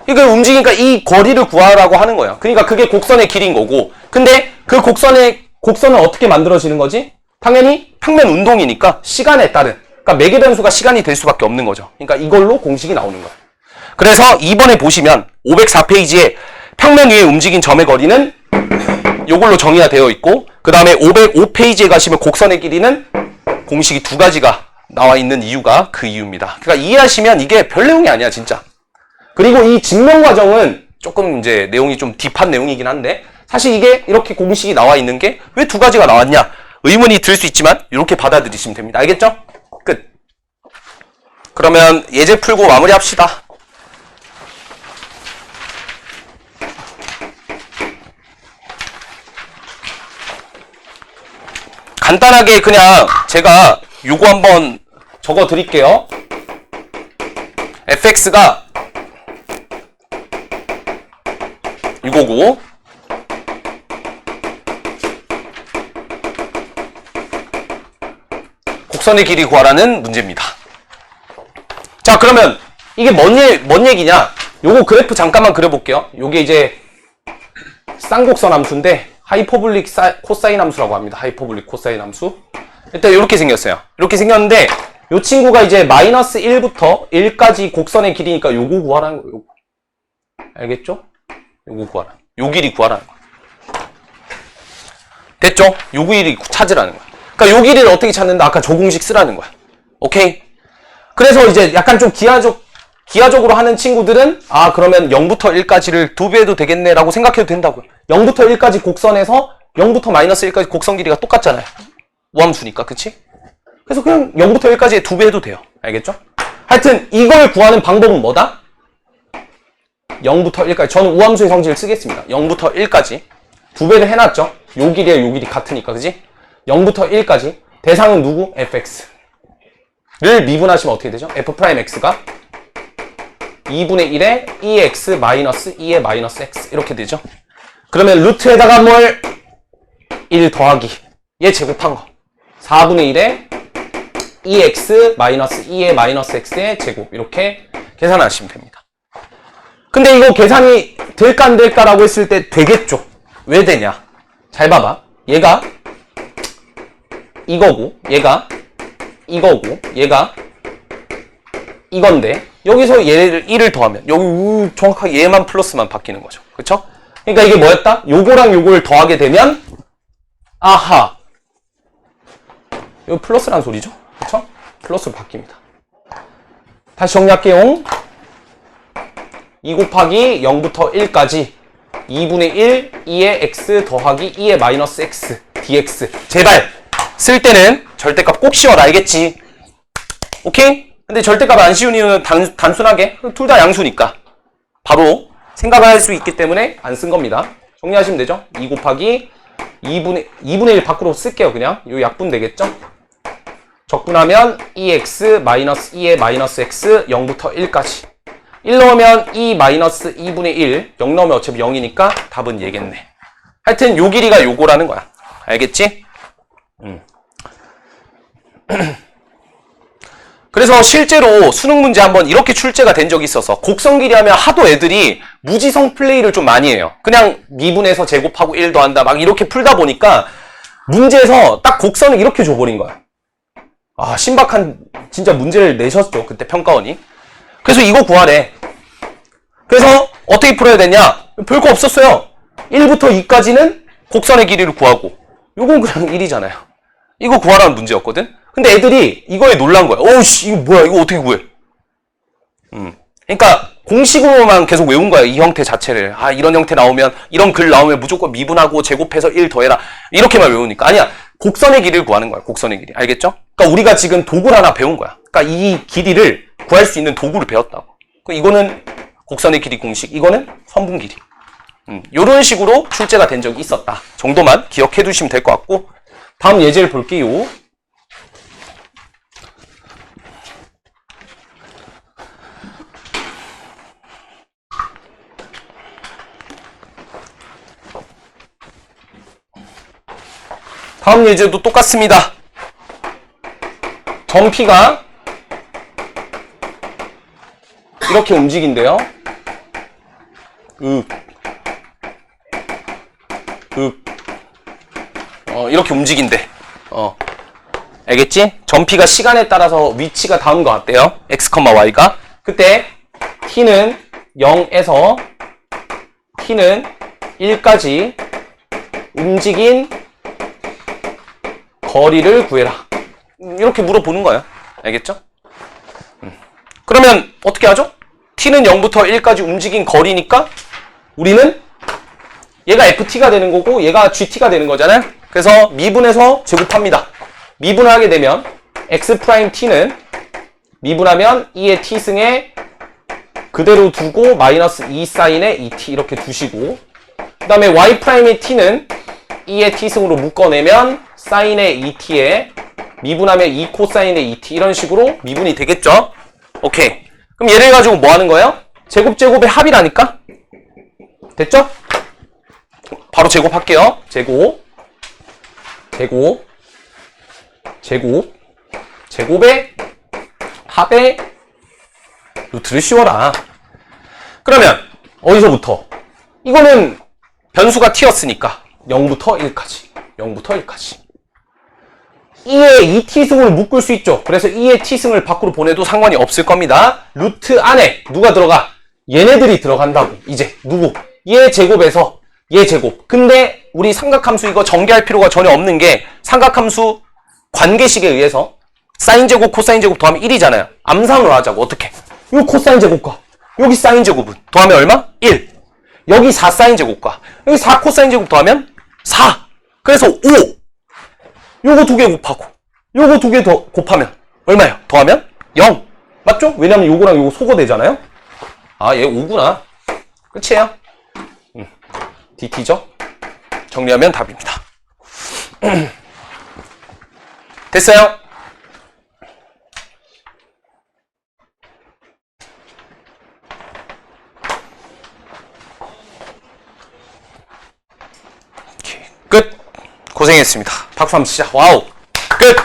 이걸 움직이니까 이 거리를 구하라고 하는 거예요. 그러니까 그게 곡선의 길이인 거고. 근데 그 곡선은 어떻게 만들어지는 거지? 당연히 평면 운동이니까 시간에 따른, 그러니까 매개 변수가 시간이 될 수밖에 없는 거죠. 그러니까 이걸로 공식이 나오는 거예요. 그래서 이번에 보시면 504페이지에 평면 위에 움직인 점의 거리는 이걸로 정의가 되어 있고, 그 다음에 505페이지에 가시면 곡선의 길이는 공식이 두 가지가 나와 있는 이유가 그 이유입니다. 그러니까 이해하시면 이게 별 내용이 아니야, 진짜. 그리고 이 증명 과정은 조금 이제 내용이 좀 딥한 내용이긴 한데, 사실 이게 이렇게 공식이 나와 있는 게 왜 두 가지가 나왔냐? 의문이 들 수 있지만 이렇게 받아들이시면 됩니다. 알겠죠? 끝. 그러면 예제 풀고 마무리합시다. 간단하게 그냥 제가 요거 한번 적어 드릴게요. fx가 이거고, 곡선의 길이 구하라는 문제입니다. 자, 그러면 이게 뭔 얘기냐? 요거 그래프 잠깐만 그려볼게요. 요게 이제 쌍곡선 함수인데 하이퍼볼릭 코사인 함수라고 합니다. 하이퍼볼릭 코사인 함수. 일단 이렇게 생겼어요. 이렇게 생겼는데 요 친구가 이제 마이너스 1부터 1까지 곡선의 길이니까 요거 구하라는 거예요. 요거. 알겠죠? 요거 구하라. 요 길이 구하라는 거예요. 됐죠? 요 길이 찾으라는 거야. 그러니까 요 길이를 어떻게 찾는다? 아까 저 공식 쓰라는 거야. 오케이? 그래서 이제 약간 좀 기하적으로 하는 친구들은 그러면 0부터 1까지를 도배해도 되겠네라고 생각해도 된다고요. 0부터 1까지 곡선에서 0부터 마이너스 1까지 곡선 길이가 똑같잖아요. 우함수니까, 그치? 그래서 그냥 0부터 1까지에 도배해도 돼요. 알겠죠? 하여튼 이걸 구하는 방법은 뭐다? 0부터 1까지. 저는 우함수의 성질을 쓰겠습니다. 0부터 1까지. 두 배를 해놨죠? 요 길이와 요 길이 같으니까, 그지? 0부터 1까지. 대상은 누구? fx를 미분하시면 어떻게 되죠? f'x가 2분의 1에 2x 마이너스 2의 마이너스 x 이렇게 되죠? 그러면 루트에다가 뭘? 1 더하기 얘 제곱한 거 4분의 1에 2x 마이너스 2의 마이너스 x의 제곱 이렇게 계산하시면 됩니다. 근데 이거 계산이 될까 안 될까라고 했을 때 되겠죠? 왜 되냐? 잘 봐봐. 얘가 이거고 얘가 이거고 얘가 이건데 여기서 얘를 1을 더하면 여기 정확하게 얘만 플러스만 바뀌는 거죠. 그쵸? 그러니까 이게 뭐였다? 요거랑 요걸 더하게 되면 아하 이거 플러스란 소리죠? 그쵸? 플러스로 바뀝니다. 다시 정리할게요. 2 곱하기 0부터 1까지 2분의 1 2의 x 더하기 2의 마이너스 x dx. 제발 쓸 때는 절대값 꼭 씌워라. 알겠지? 오케이? 근데 절대값 안 씌운 이유는 단순하게 둘 다 양수니까 바로 생각을 할 수 있기 때문에 안 쓴 겁니다. 정리하시면 되죠? 2 곱하기 2분의 1 밖으로 쓸게요. 그냥 요 약분 되겠죠? 적분하면 2x 마이너스 2의 마이너스 x 0부터 1까지 1 넣으면 2 마이너스 2분의 1 0 넣으면 어차피 0이니까 답은 얘겠네. 하여튼 요 길이가 요거라는 거야. 알겠지? 그래서 실제로 수능 문제 한번 이렇게 출제가 된 적이 있어서 곡선 길이 하면 하도 애들이 무지성 플레이를 좀 많이 해요. 그냥 미분해서 제곱하고 1 더한다 막 이렇게 풀다 보니까 문제에서 딱 곡선을 이렇게 줘버린 거야. 아, 신박한 진짜 문제를 내셨죠. 그때 평가원이. 그래서 이거 구하래. 그래서 어떻게 풀어야 되냐? 별거 없었어요. 1부터 2까지는 곡선의 길이를 구하고 요건 그냥 1이잖아요. 이거 구하라는 문제였거든? 근데 애들이 이거에 놀란 거야. 어우씨, 이거 뭐야? 이거 어떻게 구해? 그러니까 공식으로만 계속 외운 거야. 이 형태 자체를. 아, 이런 형태 나오면, 이런 글 나오면 무조건 미분하고 제곱해서 1 더해라. 이렇게만 외우니까. 아니야. 곡선의 길이를 구하는 거야. 곡선의 길이. 알겠죠? 그러니까 우리가 지금 도구를 하나 배운 거야. 그러니까 이 길이를 구할 수 있는 도구를 배웠다고. 이거는 곡선의 길이 공식, 이거는 선분 길이. 요런 식으로 출제가 된 적이 있었다 정도만 기억해 두시면 될 것 같고, 다음 예제를 볼게요. 다음 예제도 똑같습니다. 점피가 이렇게 움직인대요. 이렇게 움직인대. 알겠지? 점피가 시간에 따라서 위치가 다음과 같대요. x, y가. 그때 t는 0에서 t는 1까지 움직인 거리를 구해라. 이렇게 물어보는 거예요. 알겠죠? 그러면 어떻게 하죠? t는 0부터 1까지 움직인 거리니까 우리는 얘가 ft가 되는 거고 얘가 gt가 되는 거잖아요. 그래서 미분해서 제곱합니다. 미분을 하게 되면 x't는 미분하면 2의 t승에 그대로 두고 마이너스 2 사인의 2t 이렇게 두시고, 그 다음에 y'의 t는 2의 t승으로 묶어내면 사인의 2t에 미분하면 2 코사인의 2t 이런 식으로 미분이 되겠죠? 오케이. 그럼 얘를 가지고 뭐 하는 거예요? 제곱의 합이라니까? 됐죠? 바로 제곱할게요. 제곱의 합의 루트를 씌워라. 그러면 어디서부터? 이거는 변수가 t였으니까 0부터 1까지 2의 2t승을 묶을 수 있죠. 그래서 2의 t승을 밖으로 보내도 상관이 없을 겁니다. 루트 안에 누가 들어가? 얘네들이 들어간다고. 이제 누구? 얘 제곱에서 얘 제곱. 근데 우리 삼각함수 이거 전개할 필요가 전혀 없는 게, 삼각함수 관계식에 의해서 사인 제곱 코사인 제곱 더하면 1이잖아요. 암산으로 하자고. 어떻게? 이 코사인 제곱과 여기 사인 제곱은 더하면 얼마? 1. 여기 4 사인 제곱과 여기 4 코사인 제곱 더하면 4. 그래서 5. 요거 2개 곱하고 요거 2개 더 곱하면 얼마예요? 더하면 0. 맞죠? 왜냐면 요거랑 요거 소거되잖아요. 아, 얘 5구나. 끝이에요. dt죠? 정리하면 답입니다. 됐어요? 끝. 고생했습니다. 박수 한번 치자. 와우. 끝.